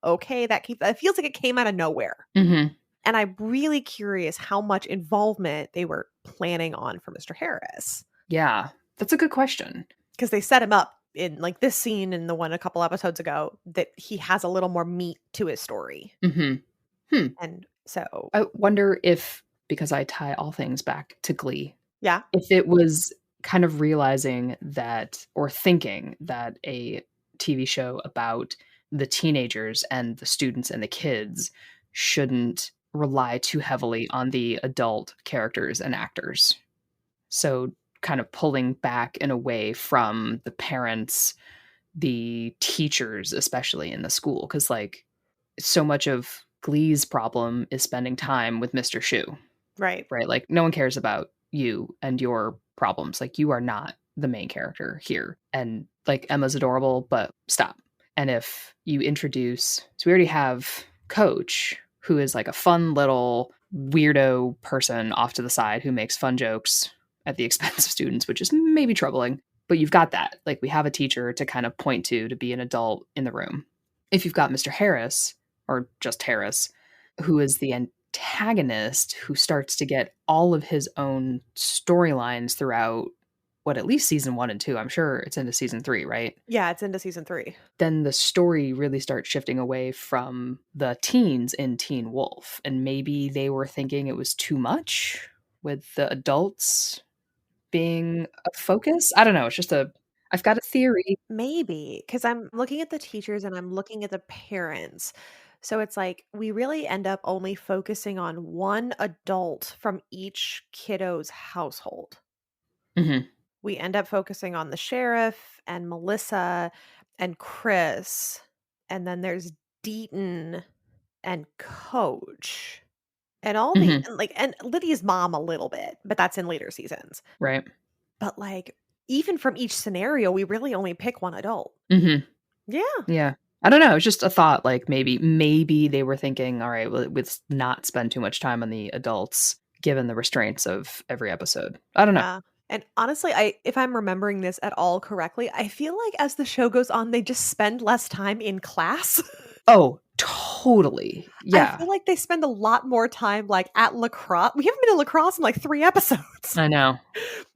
Speaker 2: okay, that feels like it came out of nowhere.
Speaker 1: Mm-hmm.
Speaker 2: And I'm really curious how much involvement they were planning on for Mr. Harris.
Speaker 1: Yeah, that's a good question.
Speaker 2: Because they set him up in like this scene and the one a couple episodes ago that he has a little more meat to his story.
Speaker 1: Mm-hmm.
Speaker 2: And so
Speaker 1: I wonder if, because I tie all things back to Glee,
Speaker 2: yeah,
Speaker 1: if it was kind of realizing that or thinking that a TV show about the teenagers and the students and the kids shouldn't rely too heavily on the adult characters and actors. So kind of pulling back and away from the parents, the teachers, especially in the school. Because like so much of Glee's problem is spending time with Mr. Shu.
Speaker 2: right.
Speaker 1: Like no one cares about you and your problems. Like you are not the main character here. And like Emma's adorable, but stop. And if you introduce, so we already have Coach, who is like a fun little weirdo person off to the side who makes fun jokes at the expense of students, which is maybe troubling. But you've got that. Like we have a teacher to kind of point to be an adult in the room. If you've got Mr. Harris, or just Harris, who is the antagonist who starts to get all of his own storylines throughout at least season 1 and 2. I'm sure it's into season 3, right?
Speaker 2: Yeah, it's into season 3.
Speaker 1: Then the story really starts shifting away from the teens in Teen Wolf. And maybe they were thinking it was too much with the adults being a focus. I don't know. I've got a theory.
Speaker 2: Maybe, because I'm looking at the teachers and I'm looking at the parents. So it's like we really end up only focusing on one adult from each kiddo's household.
Speaker 1: Mm-hmm.
Speaker 2: We end up focusing on the sheriff and Melissa and Chris. And then there's Deaton and Coach. And all the
Speaker 1: Mhm.
Speaker 2: and Lydia's mom a little bit, but that's in later seasons.
Speaker 1: Right.
Speaker 2: But, like, even from each scenario, we really only pick one adult.
Speaker 1: Mhm.
Speaker 2: Yeah.
Speaker 1: Yeah. I don't know, it's just a thought, like, maybe they were thinking, "Alright, well, let's not spend too much time on the adults given the restraints of every episode." I don't know.
Speaker 2: Yeah. And honestly, if I'm remembering this at all correctly, I feel like as the show goes on, they just spend less time in class.
Speaker 1: Oh, totally.
Speaker 2: I
Speaker 1: Yeah.
Speaker 2: feel like they spend a lot more time, like, at lacrosse. We haven't been to lacrosse in, like, 3 episodes.
Speaker 1: I know.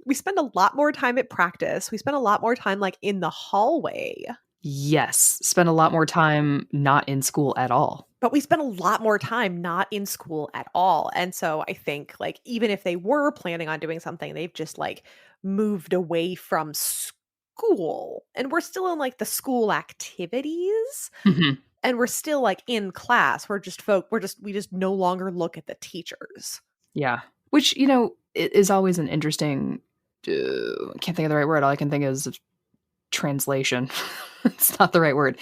Speaker 2: We spend a lot more time at practice. We spend a lot more time, like, in the hallway.
Speaker 1: Yes. Spend a lot more time not in school at all.
Speaker 2: But we spend a lot more time not in school at all, and so I think, like, even if they were planning on doing something, they've just, like, moved away from school, and we're still in, like, the school activities,
Speaker 1: Mhm.
Speaker 2: and we're still, like, in class. We just no longer look at the teachers.
Speaker 1: Yeah. Which, it is always an interesting, I can't think of the right word, all I can think is translation. It's not the right word.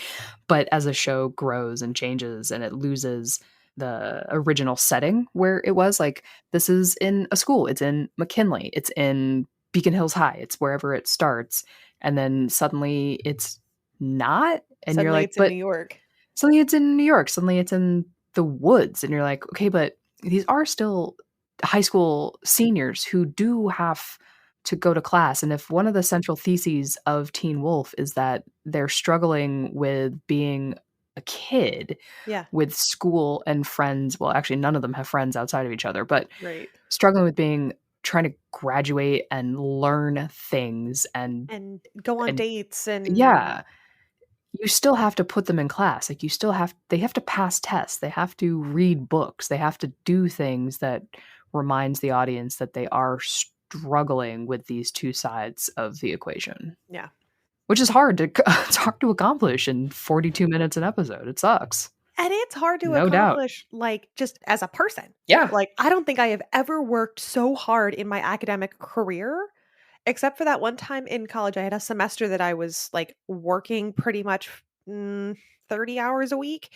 Speaker 1: But as a show grows and changes and it loses the original setting where it was, like, this is in a school, it's in McKinley, it's in Beacon Hills High, it's wherever it starts, and then suddenly it's not, and you're
Speaker 2: Suddenly
Speaker 1: like,
Speaker 2: it's in New
Speaker 1: "But
Speaker 2: York.
Speaker 1: suddenly it's in New York, suddenly it's in the woods," and you're like, "Okay, but these are still high school seniors who do have to go to class," and if one of the central theses of Teen Wolf is that they're struggling with being a kid,
Speaker 2: Yeah,
Speaker 1: with school and friends, well, actually, none of them have friends outside of each other, but
Speaker 2: right.
Speaker 1: struggling with trying to graduate and learn things
Speaker 2: And go on
Speaker 1: and
Speaker 2: dates and
Speaker 1: yeah, you still have to put them in class, like, they have to pass tests, they have to read books, they have to do things that reminds the audience that they are struggling with these 2 sides of the equation,
Speaker 2: yeah.
Speaker 1: which is hard to it's hard to accomplish in 42 minutes an episode, it sucks.
Speaker 2: And it's hard to
Speaker 1: No doubt.
Speaker 2: accomplish, like, just as a person.
Speaker 1: Yeah.
Speaker 2: Like, I don't think I have ever worked so hard in my academic career, except for that one time in college. I had a semester that I was, like, working pretty much, 30 hours a week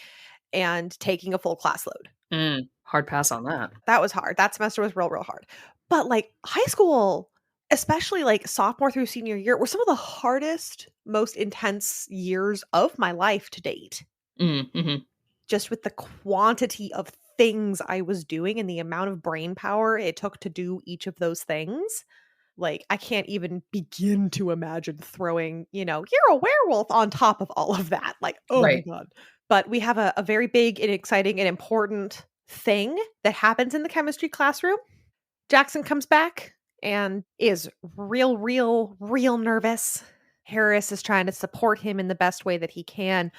Speaker 2: and taking a full class load.
Speaker 1: Hard pass on that.
Speaker 2: That was hard. That semester was real, real hard. But, like, high school, especially, like, sophomore through senior year, were some of the hardest, most intense years of my life to date.
Speaker 1: Mhm.
Speaker 2: Just with the quantity of things I was doing and the amount of brain power it took to do each of those things. Like, I can't even begin to imagine throwing, "You're a werewolf" on top of all of that. Like, oh my
Speaker 1: Right.
Speaker 2: god. But we have a very big and exciting and important thing that happens in the chemistry classroom. Jackson comes back and is real, real, real nervous. Harris is trying to support him in the best way that he can.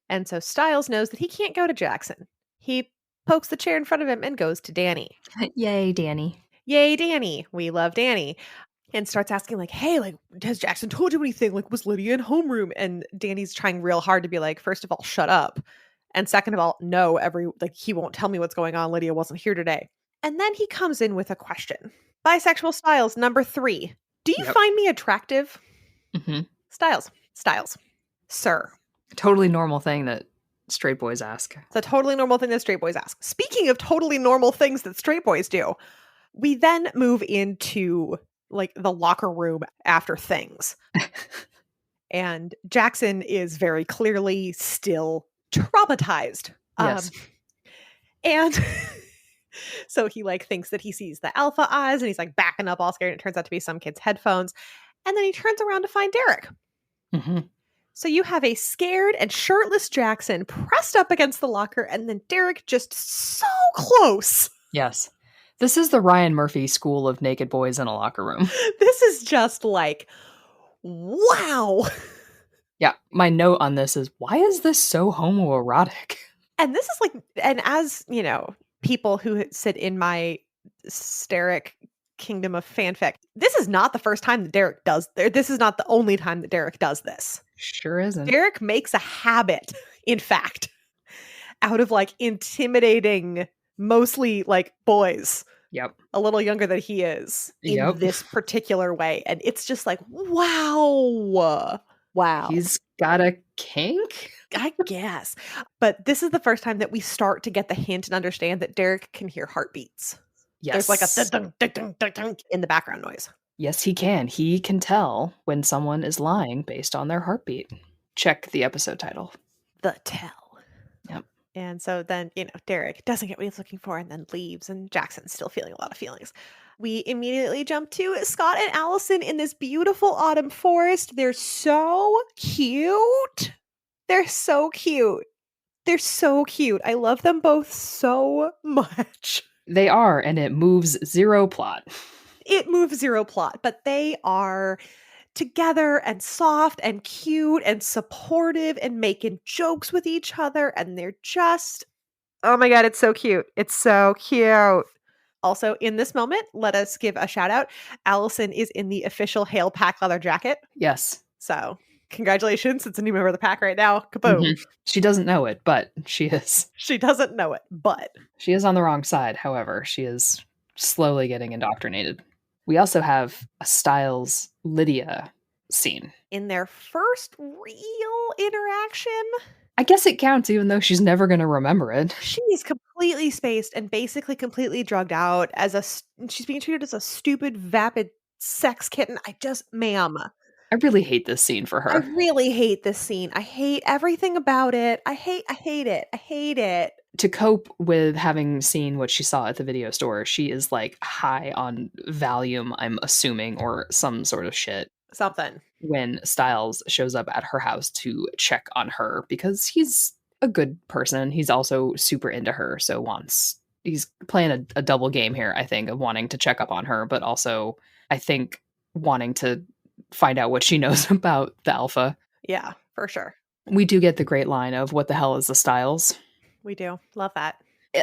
Speaker 2: And so Styles knows that he can't go to Jackson. He pokes the chair in front of him and goes to Danny.
Speaker 1: Yay, Danny.
Speaker 2: Yay, Danny. We love Danny. And starts asking, like, hey, like, has Jackson told you anything? Like, was Lydia in homeroom? And Danny's trying real hard to be like, first of all, shut up. And second of all, no, he won't tell me what's going on. Lydia wasn't here today. And then he comes in with a question. Bisexual Styles, number 3. Do you
Speaker 1: Yep.
Speaker 2: find me attractive?
Speaker 1: Mhm.
Speaker 2: Styles. Sir.
Speaker 1: Totally normal thing that straight boys ask.
Speaker 2: It's a totally normal thing that straight boys ask. Speaking of totally normal things that straight boys do, we then move into, like, the locker room after things. And Jackson is very clearly still traumatized.
Speaker 1: Yes.
Speaker 2: And so he, like, thinks that he sees the alpha eyes and he's, like, backing up all scared. And it turns out to be some kid's headphones. And then he turns around to find Derek.
Speaker 1: Mhm.
Speaker 2: So you have a scared and shirtless Jackson pressed up against the locker, and then Derek just so close.
Speaker 1: Yes. This is the Ryan Murphy school of naked boys in a locker room.
Speaker 2: This is just like, wow.
Speaker 1: Yeah, my note on this is, why is this so homoerotic?
Speaker 2: And this is like, and as, people who sit in my steric kingdom of fanfic, this is not the first time that Derek does, this is not the only time that Derek does this.
Speaker 1: Sure isn't.
Speaker 2: Derek makes a habit, in fact, out of, like, intimidating mostly, like, boys
Speaker 1: Yep.
Speaker 2: a little younger than he is in
Speaker 1: Yep.
Speaker 2: this particular way. And it's just like, wow.
Speaker 1: He's got a kink?
Speaker 2: I guess. But this is the first time that we start to get the hint and understand that Derek can hear heartbeats. There's like a
Speaker 1: Yes.
Speaker 2: dun-dun, dun-dun, dun-dun in the background noise.
Speaker 1: Yes, he can. He can tell when someone is lying based on their heartbeat. Check the episode title.
Speaker 2: The Tell.
Speaker 1: Yep.
Speaker 2: And so then, Derek doesn't get what he's looking for and then leaves, and Jackson's still feeling a lot of feelings. We immediately jump to Scott and Allison in this beautiful autumn forest. They're so cute. They're so cute. They're so cute. I love them both so much.
Speaker 1: They are, and it moves zero plot.
Speaker 2: It moves zero plot, but they are together and soft and cute and supportive and making jokes with each other. And they're just, oh my God, it's so cute. It's so cute. Also, in this moment, let us give a shout out. Allison is in the official Hail Pack leather jacket.
Speaker 1: Yes.
Speaker 2: So, congratulations. It's a new member of the pack right now. Kaboom.
Speaker 1: Mm-hmm. She doesn't know it, but she is.
Speaker 2: She doesn't know it, but.
Speaker 1: She is on the wrong side, however. She is slowly getting indoctrinated. We also have a Styles Lydia scene.
Speaker 2: In their first real interaction.
Speaker 1: I guess it counts, even though she's never going to remember it.
Speaker 2: She's completely spaced and basically completely drugged out she's being treated as a stupid, vapid sex kitten. Ma'am.
Speaker 1: I really hate this scene for her.
Speaker 2: I really hate this scene. I hate everything about it. I hate it. I hate it.
Speaker 1: To cope with having seen what she saw at the video store, she is like high on Valium, I'm assuming, or some sort of shit.
Speaker 2: Something.
Speaker 1: When Styles shows up at her house to check on her, because he's a good person. He's also super into her, so he's playing a double game here, I think, of wanting to check up on her, but also, I think, wanting to find out what she knows about the Alpha.
Speaker 2: Yeah, for sure.
Speaker 1: We do get the great line of, what the hell is the Styles?
Speaker 2: We do. Love that.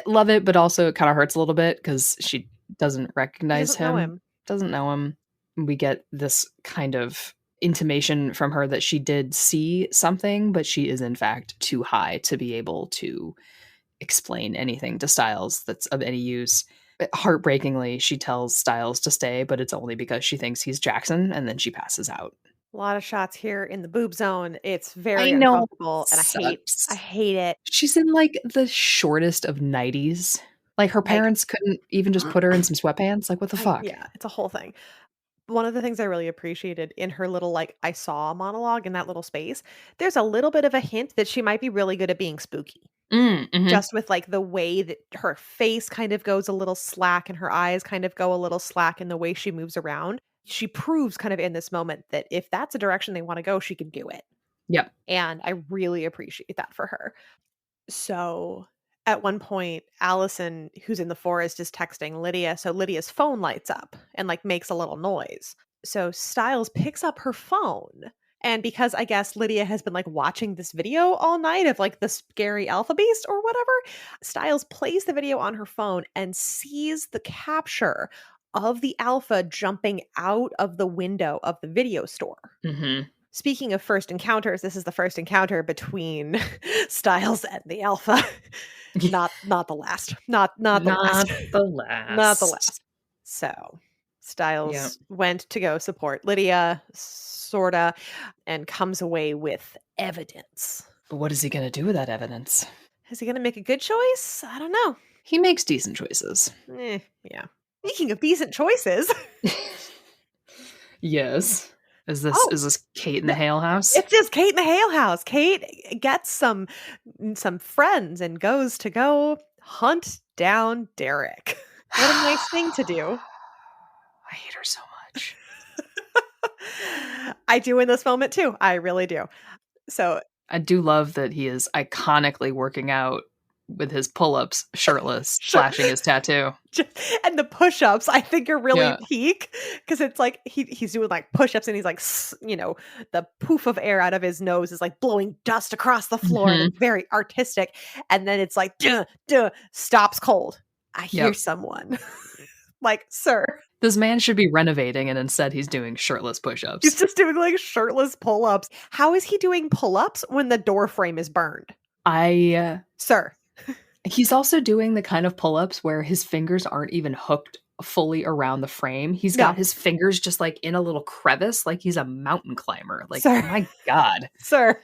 Speaker 1: Love it, but also it kind of hurts a little bit because she doesn't recognize
Speaker 2: him.
Speaker 1: Doesn't know him. We get this kind of intimation from her that she did see something, but she is in fact too high to be able to explain anything to Styles that's of any use. Heartbreakingly, she tells Styles to stay, but it's only because she thinks he's Jackson, and then she passes out.
Speaker 2: A lot of shots here in the boob zone. It's very uncomfortable, and I hate it.
Speaker 1: She's in like the shortest of nighties. Like her parents couldn't even just put her in some sweatpants. Like, what the fuck?
Speaker 2: Yeah, it's a whole thing. One of the things I really appreciated in her little, I saw monologue in that little space, there's a little bit of a hint that she might be really good at being spooky.
Speaker 1: Mm-hmm.
Speaker 2: Just with the way that her face kind of goes a little slack and her eyes kind of go a little slack in the way she moves around. She proves kind of in this moment that if that's a direction they want to go, she can do it.
Speaker 1: Yep.
Speaker 2: And I really appreciate that for her. So at one point, Allison, who's in the forest, is texting Lydia. So Lydia's phone lights up and makes a little noise. So Styles picks up her phone. And because I guess Lydia has been watching this video all night of the scary alpha beast or whatever, Styles plays the video on her phone and sees the capture of the alpha jumping out of the window of the video store.
Speaker 1: Mm-hmm.
Speaker 2: Speaking of first encounters, this is the first encounter between Styles and the alpha. Not the last. Not the last. Not the last. So Styles went to go support Lydia, sorta, and comes away with evidence.
Speaker 1: But what is he going to do with that evidence?
Speaker 2: Is he going to make a good choice? I don't know.
Speaker 1: He makes decent choices.
Speaker 2: Yeah. Speaking of decent choices.
Speaker 1: Yes. Is this Kate in the Hale house?
Speaker 2: It's just Kate in the Hale house. Kate gets some friends and goes to go hunt down Derek. What a nice thing to do.
Speaker 1: I hate her so much.
Speaker 2: I do in this moment too. I really do. So
Speaker 1: I do love that he is iconically working out with his pull-ups, shirtless, flashing his tattoo.
Speaker 2: And the push-ups, I think, are really peak, because it's he's doing push-ups and he's the poof of air out of his nose is blowing dust across the floor, and it's very artistic. And then it's duh, duh, stops cold. I hear someone. Sir.
Speaker 1: This man should be renovating, and instead he's doing shirtless push-ups.
Speaker 2: He's just doing shirtless pull-ups. How is he doing pull-ups when the door frame is burned?
Speaker 1: Sir. He's also doing the kind of pull-ups where his fingers aren't even hooked fully around the frame. He's got his fingers just in a little crevice, like he's a mountain climber.
Speaker 2: Sir.
Speaker 1: Oh my God.
Speaker 2: Sir.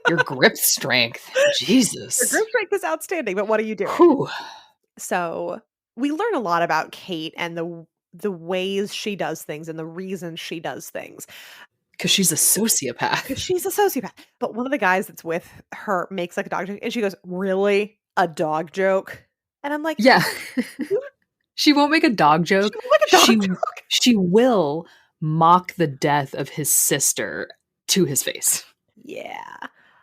Speaker 1: Your grip strength. Jesus.
Speaker 2: Your grip strength is outstanding, but what are you doing?
Speaker 1: Whew.
Speaker 2: So we learn a lot about Kate and the ways she does things and the reasons she does things.
Speaker 1: Because she's a
Speaker 2: 'Cause
Speaker 1: sociopath.
Speaker 2: she's a sociopath. But one of the guys that's with her makes like a dog joke, and she goes, "Really? A dog joke?" And I'm like,
Speaker 1: Yeah.
Speaker 2: "You
Speaker 1: She won't make a dog
Speaker 2: she
Speaker 1: joke.
Speaker 2: don't like a dog
Speaker 1: She
Speaker 2: joke."
Speaker 1: she will mock the death of his sister to his face.
Speaker 2: Yeah.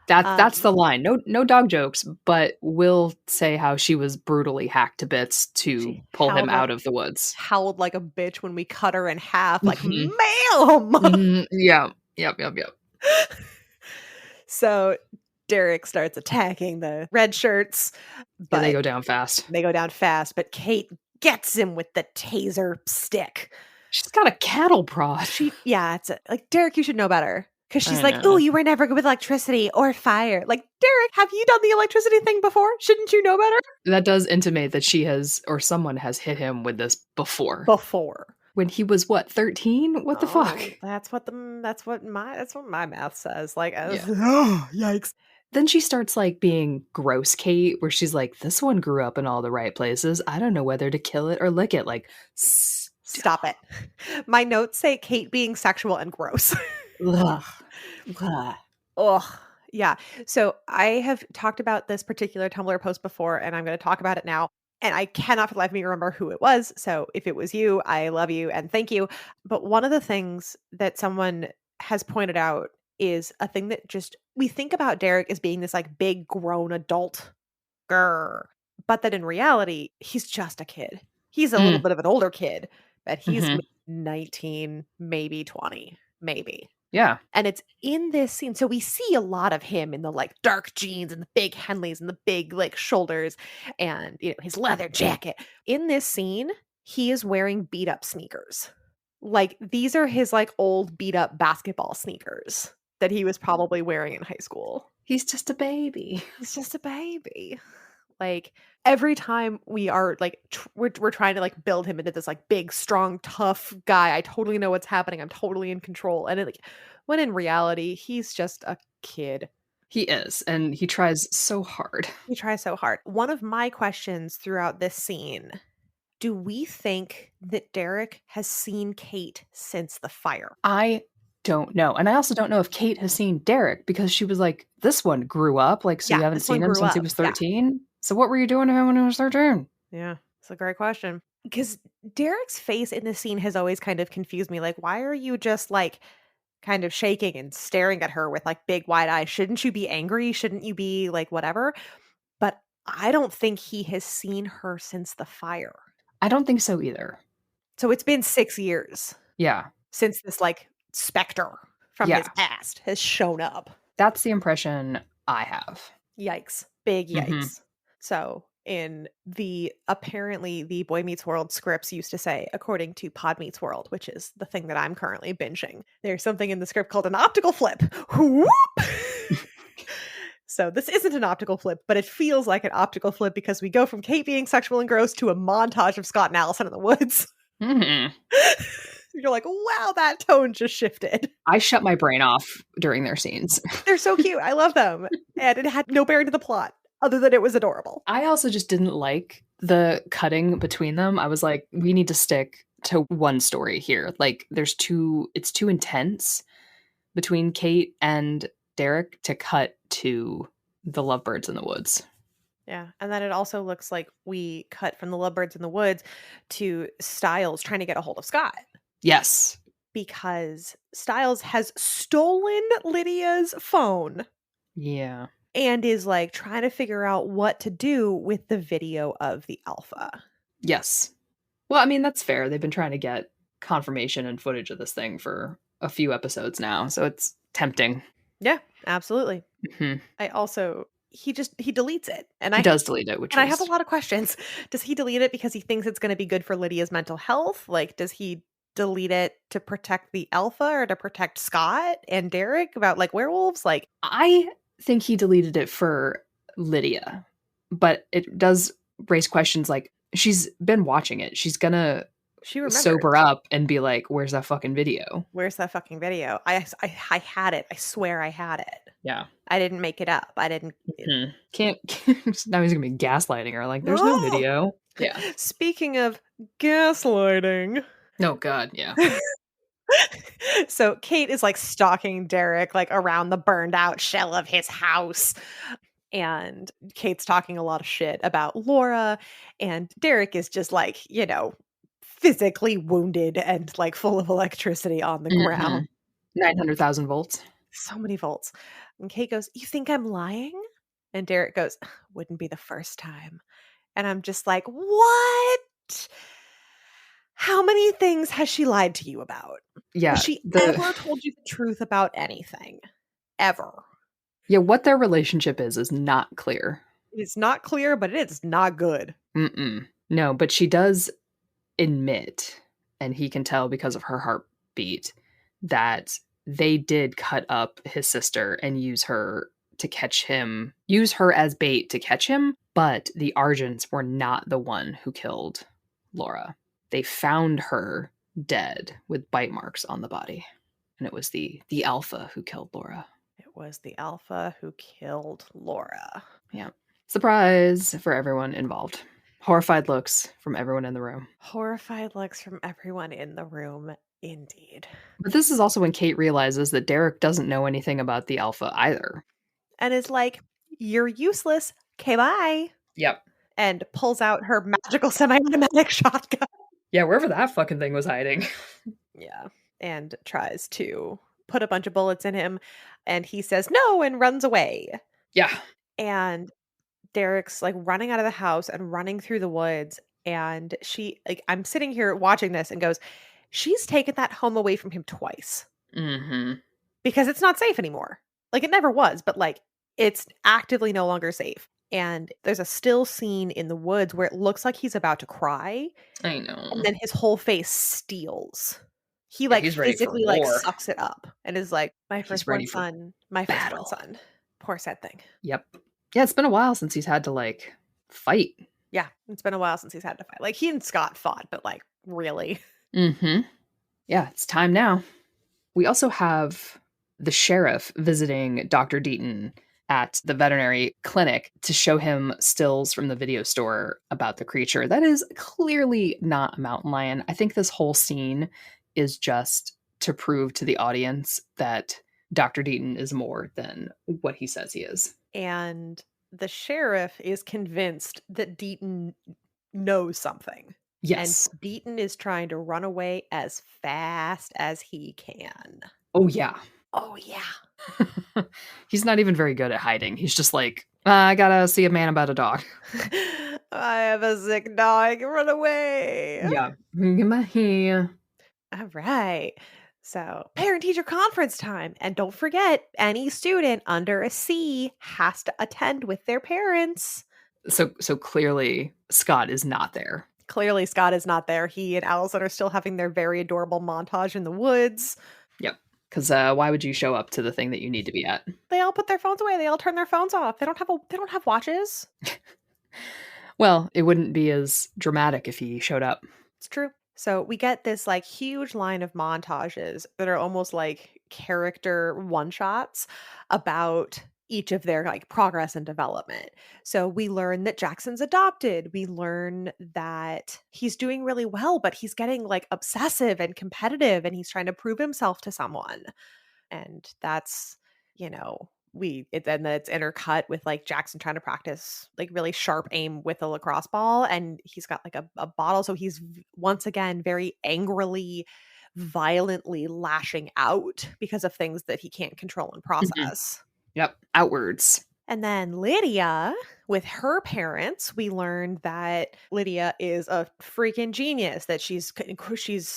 Speaker 1: That's the line. No dog jokes, but will say how she was brutally hacked to bits to
Speaker 2: She
Speaker 1: pull him out of the woods.
Speaker 2: howled like a bitch when we cut her in half, like,
Speaker 1: Mhm.
Speaker 2: "Ma'am!"
Speaker 1: Mhm. Yeah. Yep.
Speaker 2: So Derek starts attacking the red shirts,
Speaker 1: Yeah, they
Speaker 2: but
Speaker 1: go down fast.
Speaker 2: they go down fast, but Kate gets him with the taser stick.
Speaker 1: She's got a cattle prod.
Speaker 2: It's like, "Derek, you should know better." 'Cause she's
Speaker 1: I
Speaker 2: like, "Oh,
Speaker 1: know.
Speaker 2: you were never good with electricity or fire." Like, "Derek, have you done the electricity thing before? Shouldn't you know better?"
Speaker 1: That does intimate that she has or someone has hit him with this before.
Speaker 2: Before.
Speaker 1: When he was what, 13? What the fuck?
Speaker 2: Oh, that's what my math says. Like,
Speaker 1: Yeah.
Speaker 2: oh, yikes.
Speaker 1: Then she starts like being gross Kate, where she's like, this one grew up in all the right places. I don't know whether to kill it or lick it. Like,
Speaker 2: Stop it. My notes say Kate being sexual and gross.
Speaker 1: ugh. Ugh.
Speaker 2: Ugh. Yeah. So I have talked about this particular Tumblr post before, and I'm going to talk about it now. And I cannot for the life of me remember who it was. So if it was you, I love you and thank you. But one of the things that someone has pointed out is a thing that just we think about Derek as being this like big grown adult, grr, but that in reality, he's just a kid. He's a little
Speaker 1: Mm.
Speaker 2: bit of an older kid, but he's
Speaker 1: Mhm.
Speaker 2: 19, maybe 20, maybe.
Speaker 1: Yeah.
Speaker 2: And it's in this scene. So we see a lot of him in the like dark jeans and the big Henleys and the big like shoulders and his leather jacket. In this scene, he is wearing beat up sneakers. Like these are his like old beat up basketball sneakers that he was probably wearing in high school.
Speaker 1: He's just a baby.
Speaker 2: He's just a baby. Like every time we are like we're trying to like build him into this like big strong tough guy. I totally know what's happening. I'm totally in control. And when in reality he's just a kid.
Speaker 1: He is, and he tries so hard.
Speaker 2: He tries so hard. One of my questions throughout this scene, do we think that Derek has seen Kate since the fire?
Speaker 1: I don't know. And I also don't know if Kate has seen Derek because she was like, this one grew up. Like, so you haven't
Speaker 2: This one
Speaker 1: seen him
Speaker 2: grew
Speaker 1: since he
Speaker 2: up.
Speaker 1: was 13? So what were you doing to him when he was 13?
Speaker 2: Yeah, it's a great question. Because Derek's face in this scene has always kind of confused me. Like, why are you just like kind of shaking and staring at her with like big wide eyes? Shouldn't you be angry? Shouldn't you be like whatever? But I don't think he has seen her since the fire.
Speaker 1: I don't think so either.
Speaker 2: So it's been 6 years
Speaker 1: Yeah.
Speaker 2: since this like specter from his past has shown up.
Speaker 1: That's the impression I have.
Speaker 2: Yikes. Big yikes.
Speaker 1: Mhm.
Speaker 2: So in apparently the Boy Meets World scripts used to say, according to Pod Meets World, which is the thing that I'm currently binging, there's something in the script called an optical flip. Whoop! So this isn't an optical flip, but it feels like an optical flip because we go from Kate being sexual and gross to a montage of Scott and Allison in the woods.
Speaker 1: Mhm.
Speaker 2: You're like, wow, that tone just shifted.
Speaker 1: I shut my brain off during their scenes.
Speaker 2: They're so cute. I love them. And it had no bearing to the plot other than it was adorable.
Speaker 1: I also just didn't like the cutting between them. I was like, we need to stick to one story here. Like it's too intense between Kate and Derek to cut to the lovebirds in the woods.
Speaker 2: Yeah. And then it also looks like we cut from the lovebirds in the woods to Styles trying to get a hold of Scott.
Speaker 1: Yes.
Speaker 2: Because Styles has stolen Lydia's phone.
Speaker 1: Yeah.
Speaker 2: And is like trying to figure out what to do with the video of the alpha.
Speaker 1: Yes. Well, I mean, that's fair. They've been trying to get confirmation and footage of this thing for a few episodes now, so it's tempting.
Speaker 2: Yeah, absolutely.
Speaker 1: Mm-hmm.
Speaker 2: I also he deletes it, and
Speaker 1: he does delete it,
Speaker 2: I have a lot of questions. Does he delete it because he thinks it's going to be good for Lydia's mental health? Like, does he delete it to protect the alpha or to protect Scott and Derek about like werewolves? Like,
Speaker 1: I think he deleted it for Lydia, but it does raise questions like she's been watching it. She's gonna sober up and be like, where's that fucking video?
Speaker 2: Where's that fucking video? I had it. I swear I had it.
Speaker 1: Yeah.
Speaker 2: I didn't make it up. I didn't.
Speaker 1: Can't now he's gonna be gaslighting her, like, "There's no video." Yeah.
Speaker 2: Speaking of gaslighting.
Speaker 1: Oh god, yeah.
Speaker 2: So Kate is like stalking Derek like around the burned out shell of his house. And Kate's talking a lot of shit about Laura. And Derek is just like, physically wounded and like full of electricity on the ground.
Speaker 1: 900,000 volts.
Speaker 2: So many volts. And Kate goes, "You think I'm lying?" And Derek goes, "Wouldn't be the first time." And I'm just like, what? How many things has she lied to you about?
Speaker 1: Yeah,
Speaker 2: Has she ever told you the truth about anything? Ever?
Speaker 1: yeah, what their relationship is not clear.
Speaker 2: It's not clear, but it is not good.
Speaker 1: Mm-mm. No, but she does admit, and he can tell because of her heartbeat, that they did cut up his sister and use her as bait to catch him, but the Argents were not the one who killed Laura. They found her dead with bite marks on the body, and it was the Alpha who killed Laura.
Speaker 2: It was the Alpha who killed Laura.
Speaker 1: Yeah. Surprise for everyone involved. Horrified looks from everyone in the room.
Speaker 2: Horrified looks from everyone in the room, indeed.
Speaker 1: But this is also when Kate realizes that Derek doesn't know anything about the Alpha either.
Speaker 2: And is like, "You're useless. Okay, bye."
Speaker 1: Yep.
Speaker 2: And pulls out her magical semi-automatic shotgun.
Speaker 1: Yeah, wherever that fucking thing was hiding.
Speaker 2: Yeah. And tries to put a bunch of bullets in him. And he says no and runs away.
Speaker 1: Yeah.
Speaker 2: And Derek's like running out of the house and running through the woods. And I'm sitting here watching this and goes, she's taken that home away from him twice.
Speaker 1: Mm-hmm.
Speaker 2: Because it's not safe anymore. Like, it never was, but like, it's actively no longer safe. And there's a still scene in the woods where it looks like he's about to cry.
Speaker 1: I know.
Speaker 2: And then his whole face steels. He
Speaker 1: he's ready for
Speaker 2: physically like
Speaker 1: war.
Speaker 2: sucks it up and is like, my firstborn son, my
Speaker 1: battle.
Speaker 2: firstborn son. Poor sad thing.
Speaker 1: Yep. Yeah, it's been a while since he's had to like fight.
Speaker 2: Yeah, it's been a while since he's had to fight. Like, he and Scott fought, but like, really?
Speaker 1: Mm-hmm. Yeah, it's time now. We also have the sheriff visiting Dr. Deaton at the veterinary clinic to show him stills from the video store about the creature. That is clearly not a mountain lion. I think this whole scene is just to prove to the audience that Dr. Deaton is more than what he says he is.
Speaker 2: And the sheriff is convinced that Deaton knows something.
Speaker 1: Yes.
Speaker 2: And Deaton is trying to run away as fast as he can.
Speaker 1: Oh, yeah.
Speaker 2: Oh, yeah.
Speaker 1: He's not even very good at hiding. He's just like, I gotta see a man about a dog.
Speaker 2: I have a sick dog. Run away.
Speaker 1: Yeah. Come here.
Speaker 2: All right. So, parent-teacher conference time. And don't forget, any student under a C has to attend with their parents.
Speaker 1: So clearly Scott is not there.
Speaker 2: Clearly Scott is not there. He and Allison are still having their very adorable montage in the woods.
Speaker 1: Yep. Because why would you show up to the thing that you need to be at?
Speaker 2: They all put their phones away. They all turn their phones off. They don't have watches.
Speaker 1: Well, it wouldn't be as dramatic if he showed up.
Speaker 2: It's true. So we get this like huge line of montages that are almost like character one-shots about each of their like progress and development. So we learn that Jackson's adopted. We learn that he's doing really well, but he's getting like obsessive and competitive and he's trying to prove himself to someone. And that's, then it's intercut with like Jackson trying to practice like really sharp aim with a lacrosse ball. And he's got like a bottle. So he's once again very angrily, violently lashing out because of things that he can't control and process.
Speaker 1: Yep. Outwards.
Speaker 2: And then Lydia, with her parents, we learned that Lydia is a freaking genius, that she's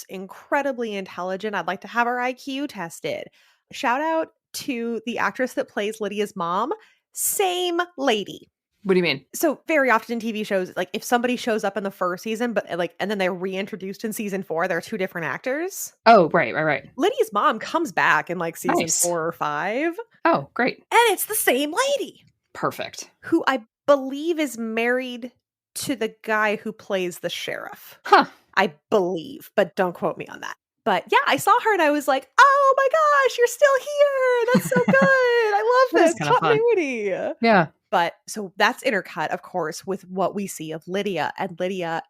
Speaker 2: incredibly intelligent. I'd like to have her IQ tested. Shout out to the actress that plays Lydia's mom. Same lady.
Speaker 1: What do you mean?
Speaker 2: So very often in TV shows, like if somebody shows up in the first season, but and then they're reintroduced in season 4, they're 2 different actors.
Speaker 1: Oh, right.
Speaker 2: Lydia's mom comes back in like season 4 or 5.
Speaker 1: Oh, great.
Speaker 2: And it's the same lady.
Speaker 1: Perfect.
Speaker 2: Who I believe is married to the guy who plays the sheriff.
Speaker 1: Huh.
Speaker 2: I believe, but don't quote me on that. But yeah, I saw her and I was like, oh my gosh, you're still here. That's so good. I love
Speaker 1: That is
Speaker 2: this
Speaker 1: kind of fun.
Speaker 2: continuity.
Speaker 1: Yeah.
Speaker 2: But so that's intercut, of course, with what we see of Lydia. And Lydia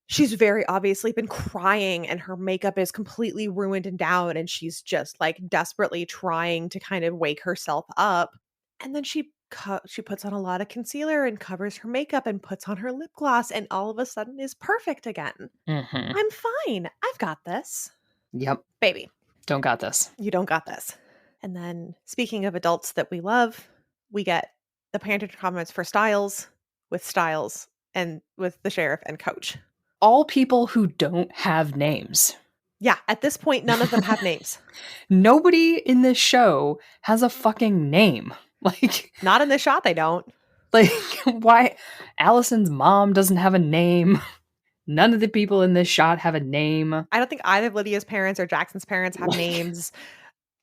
Speaker 2: she's very obviously been crying and her makeup is completely ruined and down. And she's just like desperately trying to kind of wake herself up. And then she puts on a lot of concealer and covers her makeup and puts on her lip gloss and all of a sudden is perfect again.
Speaker 1: Mm-hmm.
Speaker 2: I'm fine. I've got this.
Speaker 1: Yep.
Speaker 2: Baby,
Speaker 1: Don't got this.
Speaker 2: you don't got this. And then speaking of adults that we love, we get the parent comments for Styles and with the sheriff and Coach.
Speaker 1: All people who don't have names.
Speaker 2: Yeah, at this point, none of them have names.
Speaker 1: Nobody in this show has a fucking name. Like,
Speaker 2: Not in this shot, they don't.
Speaker 1: like, why? Allison's mom doesn't have a name. None of the people in this shot have a name.
Speaker 2: I don't think either of Lydia's parents or Jackson's parents have names.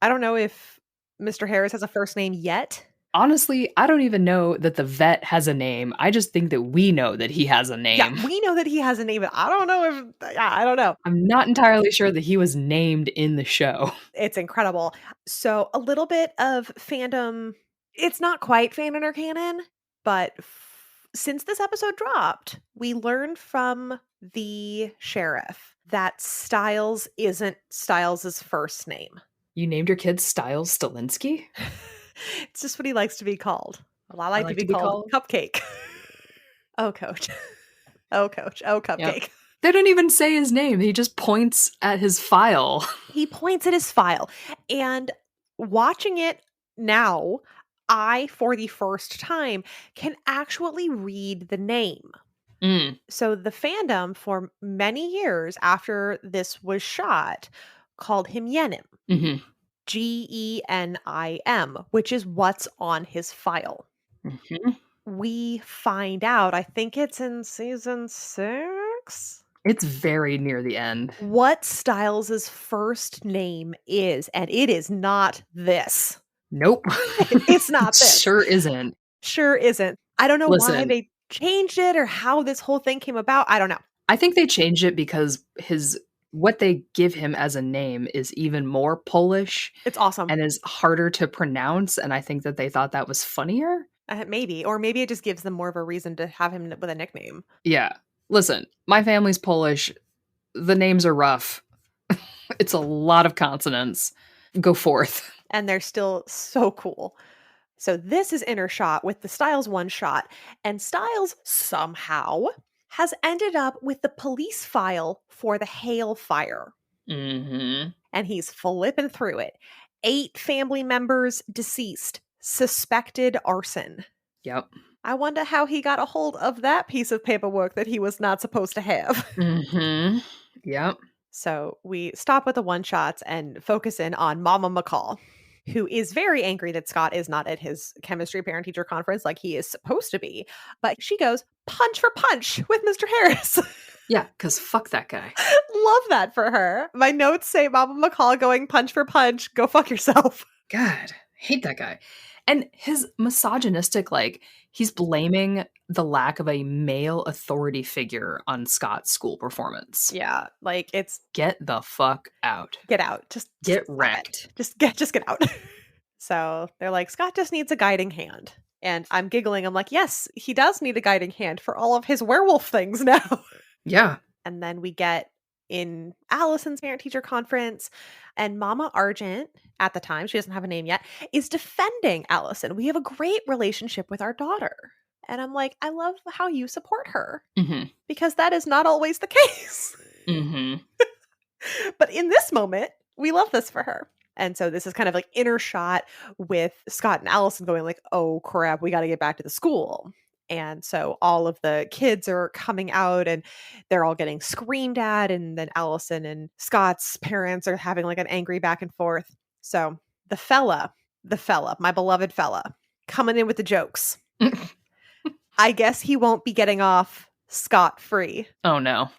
Speaker 2: I don't know if Mr. Harris has a first name yet.
Speaker 1: Honestly, I don't even know that the vet has a name. I just think that we know that he has a name.
Speaker 2: Yeah, we know that he has a name, but I don't know I don't know.
Speaker 1: I'm not entirely sure that he was named in the show.
Speaker 2: It's incredible. So a little bit of fandom. It's not quite Fanon or Canon, but since this episode dropped, we learned from the sheriff that Styles isn't Styles' first name.
Speaker 1: You named your kid Styles Stilinski?
Speaker 2: It's just what he likes to be called. Well, I like to be called Cupcake. Oh, Coach. Oh, Coach. Oh, Cupcake.
Speaker 1: Yep. They don't even say his name. He just points at his file.
Speaker 2: He points at his file. And watching it now, I, for the first time, can actually read the name. So the fandom for many years after this was shot called him Yenim.
Speaker 1: Mm-hmm.
Speaker 2: Genim, which is what's on his file.
Speaker 1: Mm-hmm.
Speaker 2: We find out, I think it's in season 6.
Speaker 1: It's very near the end.
Speaker 2: What Styles' first name is, and it is not this.
Speaker 1: Nope.
Speaker 2: It's not this.
Speaker 1: Sure isn't.
Speaker 2: Sure isn't. I don't know why
Speaker 1: Listen.
Speaker 2: they changed it or how this whole thing came about. I don't know.
Speaker 1: I think they changed it because what they give him as a name is even more Polish.
Speaker 2: It's awesome.
Speaker 1: And is harder to pronounce. And I think that they thought that was funnier.
Speaker 2: Maybe. Or maybe it just gives them more of a reason to have him with a nickname.
Speaker 1: Yeah. Listen, my family's Polish. The names are rough. It's a lot of consonants. Go forth.
Speaker 2: And they're still so cool. So this is inner shot with the Styles one shot. And Styles somehow has ended up with the police file for the Hale fire.
Speaker 1: Mm-hmm.
Speaker 2: And he's flipping through it. 8 family members deceased. Suspected arson.
Speaker 1: Yep.
Speaker 2: I wonder how he got a hold of that piece of paperwork that he was not supposed to have.
Speaker 1: Mm-hmm. Yep.
Speaker 2: So we stop with the one-shots and focus in on Mama McCall, who is very angry that Scott is not at his chemistry parent-teacher conference like he is supposed to be. But she goes punch for punch with Mr. Harris.
Speaker 1: Yeah, because fuck that guy.
Speaker 2: Love that for her. My notes say Mama McCall going punch for punch. Go fuck yourself.
Speaker 1: God, hate that guy. And his misogynistic, he's blaming the lack of a male authority figure on Scott's school performance.
Speaker 2: Yeah, it's
Speaker 1: get the fuck out.
Speaker 2: Get out. Just
Speaker 1: get wrecked.
Speaker 2: Just get out. So they're like, Scott just needs a guiding hand. And I'm giggling. I'm like, yes, he does need a guiding hand for all of his werewolf things now.
Speaker 1: Yeah.
Speaker 2: And then we get in Allison's parent-teacher conference, and Mama Argent, at the time, she doesn't have a name yet, is defending Allison. We have a great relationship with our daughter. And I'm like, I love how you support her.
Speaker 1: Mm-hmm.
Speaker 2: Because that is not always the case.
Speaker 1: Mm-hmm.
Speaker 2: But in this moment, we love this for her. And so this is kind of inner shot with Scott and Allison going oh crap, we got to get back to the school. And so all of the kids are coming out and they're all getting screamed at. And then Allison and Scott's parents are having an angry back and forth. So the fella, my beloved fella, coming in with the jokes. I guess he won't be getting off scot-free.
Speaker 1: Oh no.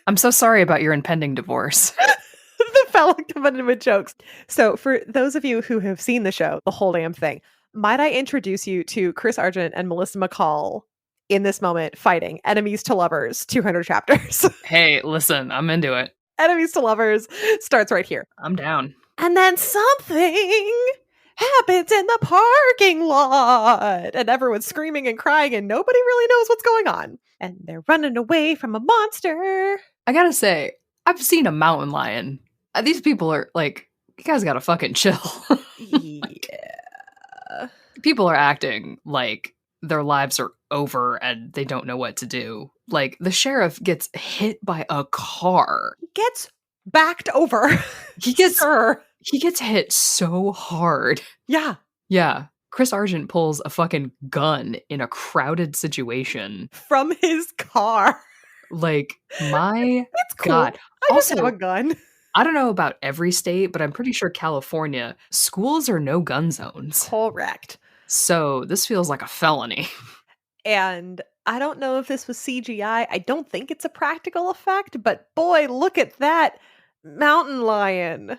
Speaker 1: I'm so sorry about your impending divorce.
Speaker 2: The fella coming in with jokes. So for those of you who have seen the show, the whole damn thing, might I introduce you to Chris Argent and Melissa McCall in this moment fighting enemies to lovers, 200 chapters.
Speaker 1: Hey, listen, I'm into it.
Speaker 2: Enemies to lovers starts right here.
Speaker 1: I'm down.
Speaker 2: And then something happens in the parking lot. And everyone's screaming and crying and nobody really knows what's going on. And they're running away from a monster.
Speaker 1: I gotta say, I've seen a mountain lion. These people are like, you guys gotta fucking chill.
Speaker 2: Yeah.
Speaker 1: People are acting like their lives are over and they don't know what to do. Like, the sheriff gets hit by a car.
Speaker 2: Gets backed over.
Speaker 1: He gets
Speaker 2: Sir.
Speaker 1: he gets hit so hard.
Speaker 2: Yeah.
Speaker 1: Yeah. Chris Argent pulls a fucking gun in a crowded situation.
Speaker 2: From his car.
Speaker 1: Like, my
Speaker 2: It's cool.
Speaker 1: God.
Speaker 2: I just
Speaker 1: Also,
Speaker 2: have a gun.
Speaker 1: I don't know about every state, but I'm pretty sure California, schools are no gun zones.
Speaker 2: Correct.
Speaker 1: So this feels like a felony.
Speaker 2: And I don't know if this was CGI. I don't think it's a practical effect, but boy, look at that mountain lion.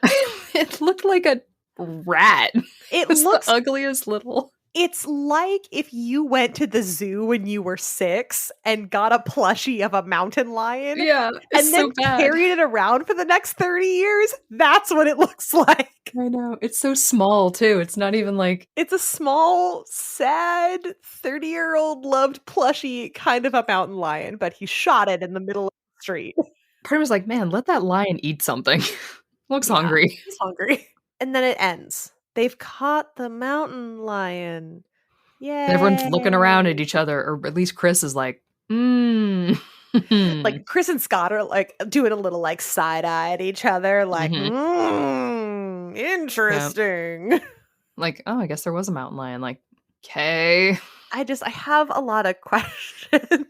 Speaker 1: It looked like a rat.
Speaker 2: It
Speaker 1: It's
Speaker 2: looks
Speaker 1: the ugliest little.
Speaker 2: It's like if you went to the zoo when you were 6 and got a plushie of a mountain lion
Speaker 1: Yeah, it's
Speaker 2: and then
Speaker 1: so bad.
Speaker 2: carried it around for the next 30 years. That's what it looks like.
Speaker 1: I know. It's so small too. It's not even like
Speaker 2: It's a small, sad, 30-year-old loved plushie kind of a mountain lion, but he shot it in the middle of the street.
Speaker 1: part of me was like, man, let that lion eat something. Looks
Speaker 2: Yeah.
Speaker 1: hungry.
Speaker 2: He's hungry. And then it ends. They've caught the mountain lion. Yay.
Speaker 1: And everyone's looking around at each other, or at least Chris is like,
Speaker 2: Like Chris and Scott are like doing a little like side eye at each other, like, interesting.
Speaker 1: like, oh, I guess there was a mountain lion. Like, okay.
Speaker 2: I have a lot of questions.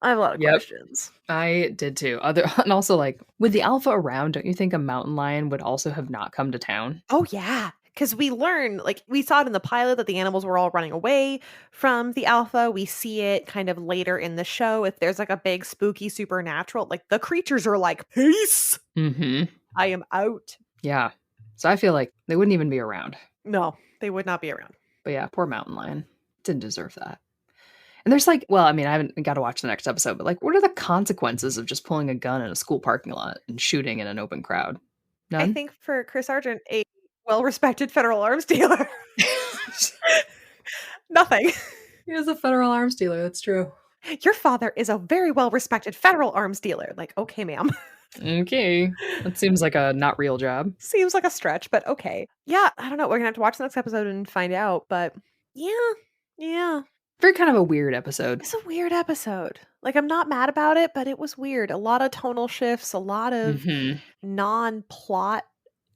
Speaker 2: I have a lot of questions.
Speaker 1: I did too. And also, like, with the alpha around, don't you think a mountain lion would also have not come to town?
Speaker 2: Oh, yeah. Because we learn, like, we saw it in the pilot that the animals were all running away from the alpha. We see it kind of later in the show. If there's like a big spooky supernatural, like the creatures are like, peace.
Speaker 1: Mm-hmm.
Speaker 2: I am out.
Speaker 1: Yeah. So I feel like they wouldn't even be around.
Speaker 2: No, they would not be around.
Speaker 1: But yeah, poor mountain lion. Didn't deserve that. And there's like, well, I mean, I haven't got to watch the next episode, but like, what are the consequences of just pulling a gun in a school parking lot and shooting in an open crowd? None?
Speaker 2: I think for Chris Argent, a well-respected federal arms dealer. Nothing.
Speaker 1: He is a federal arms dealer. That's true.
Speaker 2: Your father is a very well-respected federal arms dealer. Like, okay, ma'am.
Speaker 1: Okay. That seems like a not real job.
Speaker 2: Seems like a stretch, but okay. Yeah, I don't know. We're going to have to watch the next episode and find out, but yeah.
Speaker 1: Very kind of a weird episode.
Speaker 2: It's a weird episode. Like, I'm not mad about it, but it was weird. A lot of tonal shifts, a lot of non-plot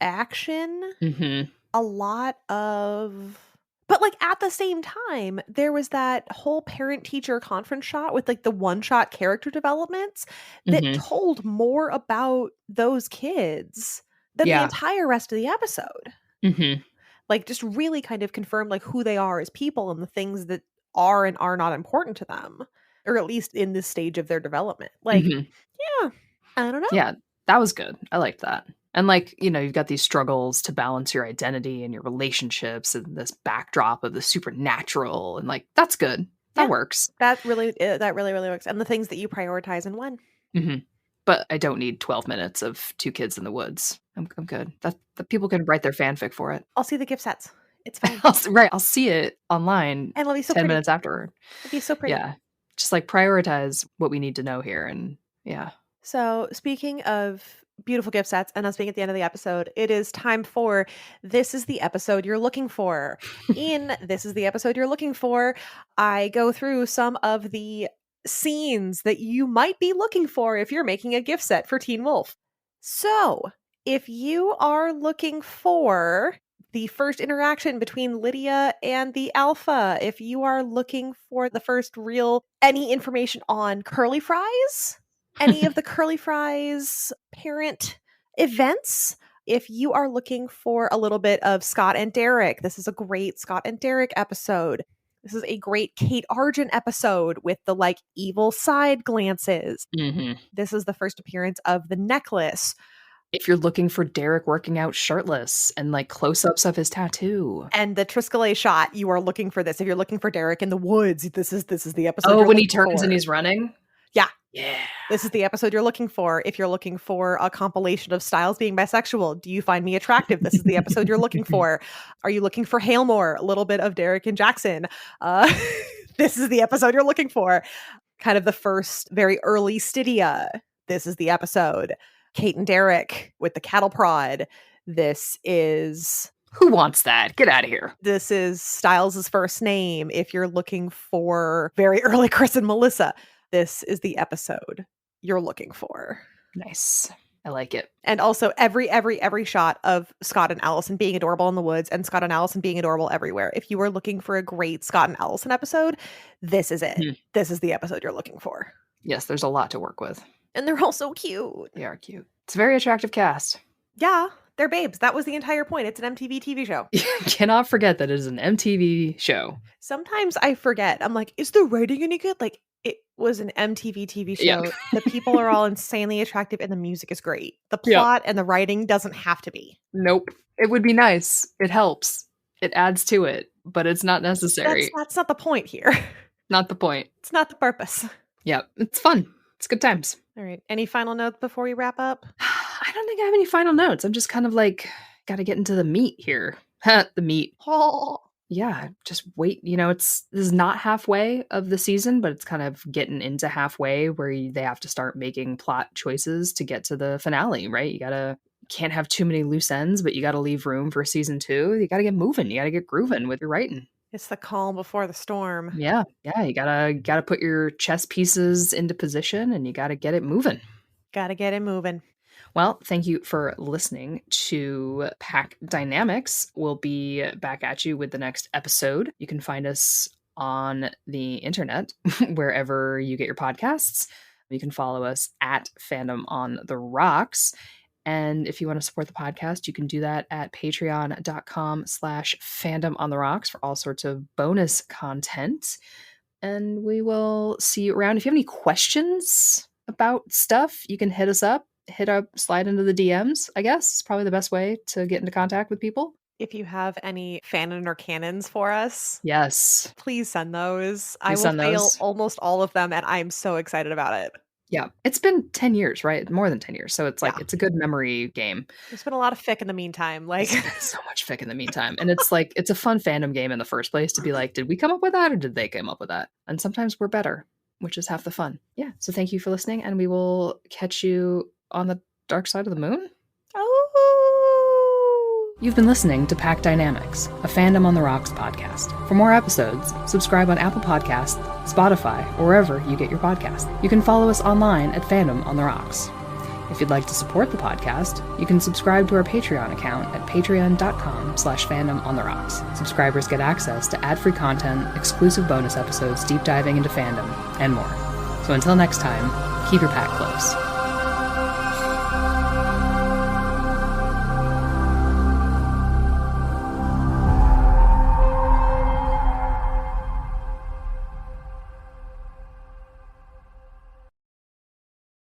Speaker 2: action, a lot of... But, like, at the same time, there was that whole parent-teacher conference shot with, like, the one-shot character developments that told more about those kids than the entire rest of the episode. Like, just really kind of confirmed, like, who they are as people and the things that are and are not important to them, or at least in this stage of their development. Like, yeah, I don't know.
Speaker 1: Yeah, that was good. I liked that. And like, you know, you've got these struggles to balance your identity and your relationships and this backdrop of the supernatural. And like, that's good. That works.
Speaker 2: That really works. And the things that you prioritize and when.
Speaker 1: But I don't need 12 minutes of two kids in the woods. I'm good. That people can write their fanfic for it.
Speaker 2: I'll see the gift sets. It's fine.
Speaker 1: I'll see it online
Speaker 2: and it'll be so
Speaker 1: 10
Speaker 2: pretty.
Speaker 1: minutes afterward.
Speaker 2: It'll be so pretty.
Speaker 1: Yeah. Just like prioritize what we need to know here. And yeah.
Speaker 2: So speaking of beautiful gift sets and us being at the end of the episode, it is time for This is the episode you're looking for. In This is the episode you're looking for, I go through some of the scenes that you might be looking for if you're making a gift set for Teen Wolf. So if you are looking for the first interaction between Lydia and the Alpha, if you are looking for the first real any information on Curly Fries, any of the Curly Fries parent events, if you are looking for a little bit of Scott and Derek, this is a great Scott and Derek episode. This is a great Kate Argent episode with the like evil side glances. This is the first appearance of the necklace.
Speaker 1: If you're looking for Derek working out shirtless and like close-ups of his tattoo.
Speaker 2: And the Triskelay shot, you are looking for this. If you're looking for Derek in the woods, this is the episode.
Speaker 1: Oh, when he turns and he's running?
Speaker 2: Yeah.
Speaker 1: Yeah.
Speaker 2: This is the episode you're looking for. If you're looking for a compilation of Styles being bisexual, do you find me attractive? This is the episode you're looking for. Are you looking for Hailmore? A little bit of Derek and Jackson. This is the episode you're looking for. Kind of the first very early Stydia. This is the episode. Kate and Derek with the cattle prod. This is...
Speaker 1: Who wants that? Get out of here.
Speaker 2: This is Styles' first name. If you're looking for very early Chris and Melissa, this is the episode you're looking for.
Speaker 1: Nice. I like it.
Speaker 2: And also every shot of Scott and Allison being adorable in the woods and Scott and Allison being adorable everywhere. If you are looking for a great Scott and Allison episode, this is it. This is the episode you're looking for.
Speaker 1: Yes, there's a lot to work with.
Speaker 2: And they're all so cute.
Speaker 1: They are cute. It's a very attractive cast.
Speaker 2: Yeah, they're babes. That was the entire point. It's an MTV TV show.
Speaker 1: You cannot forget that it is an MTV show.
Speaker 2: Sometimes I forget. I'm like, is the writing any good? Like, it was an MTV TV show.
Speaker 1: Yep.
Speaker 2: The people are all insanely attractive and the music is great. The plot and the writing doesn't have to be.
Speaker 1: Nope. It would be nice. It helps. It adds to it, but it's not necessary.
Speaker 2: That's not the point here.
Speaker 1: Not the point.
Speaker 2: It's not the purpose.
Speaker 1: Yep. It's fun. It's good times.
Speaker 2: All right. Any final notes before we wrap up?
Speaker 1: I don't think I have any final notes. I'm just kind of like, got to get into the meat here. The meat.
Speaker 2: Oh.
Speaker 1: Yeah, just wait. This is not halfway of the season, but it's kind of getting into halfway where they have to start making plot choices to get to the finale, right? Can't have too many loose ends, but you got to leave room for season 2. You got to get moving. You got to get grooving with your writing.
Speaker 2: It's the calm before the storm.
Speaker 1: Yeah. You gotta put your chess pieces into position and you gotta get it moving.
Speaker 2: Gotta get it moving.
Speaker 1: Well, thank you for listening to Pack Dynamics. We'll be back at you with the next episode. You can find us on the internet, wherever you get your podcasts. You can follow us at Fandom on the Rocks. And if you want to support the podcast, you can do that at patreon.com/Fandom on the Rocks for all sorts of bonus content. And we will see you around. If you have any questions about stuff, you can hit us up. Slide into the DMs, I guess. It's probably the best way to get into contact with people.
Speaker 2: If you have any Fanon or Canons for us,
Speaker 1: yes,
Speaker 2: please send those. I will fail almost all of them, and I'm so excited about it.
Speaker 1: Yeah, it's been 10 years, right? More than 10 years. So it's like, it's a good memory game.
Speaker 2: There's been a lot of fic in the meantime. Like,
Speaker 1: there's been so much fic in the meantime. And it's like, it's a fun fandom game in the first place to be like, did we come up with that or did they come up with that? And sometimes we're better, which is half the fun. Yeah. So thank you for listening, and we will catch you on the dark side of the moon.
Speaker 2: Oh.
Speaker 1: You've been listening to Pack Dynamics, a Fandom on the Rocks podcast. For more episodes, subscribe on Apple Podcasts, Spotify, or wherever you get your podcast. You can follow us online at Fandom on the Rocks. If you'd like to support the podcast, you can subscribe to our Patreon account at patreon.com/Fandom on the Rocks. Subscribers get access to ad-free content, exclusive bonus episodes, deep diving into fandom, and more. So until next time, keep your pack close.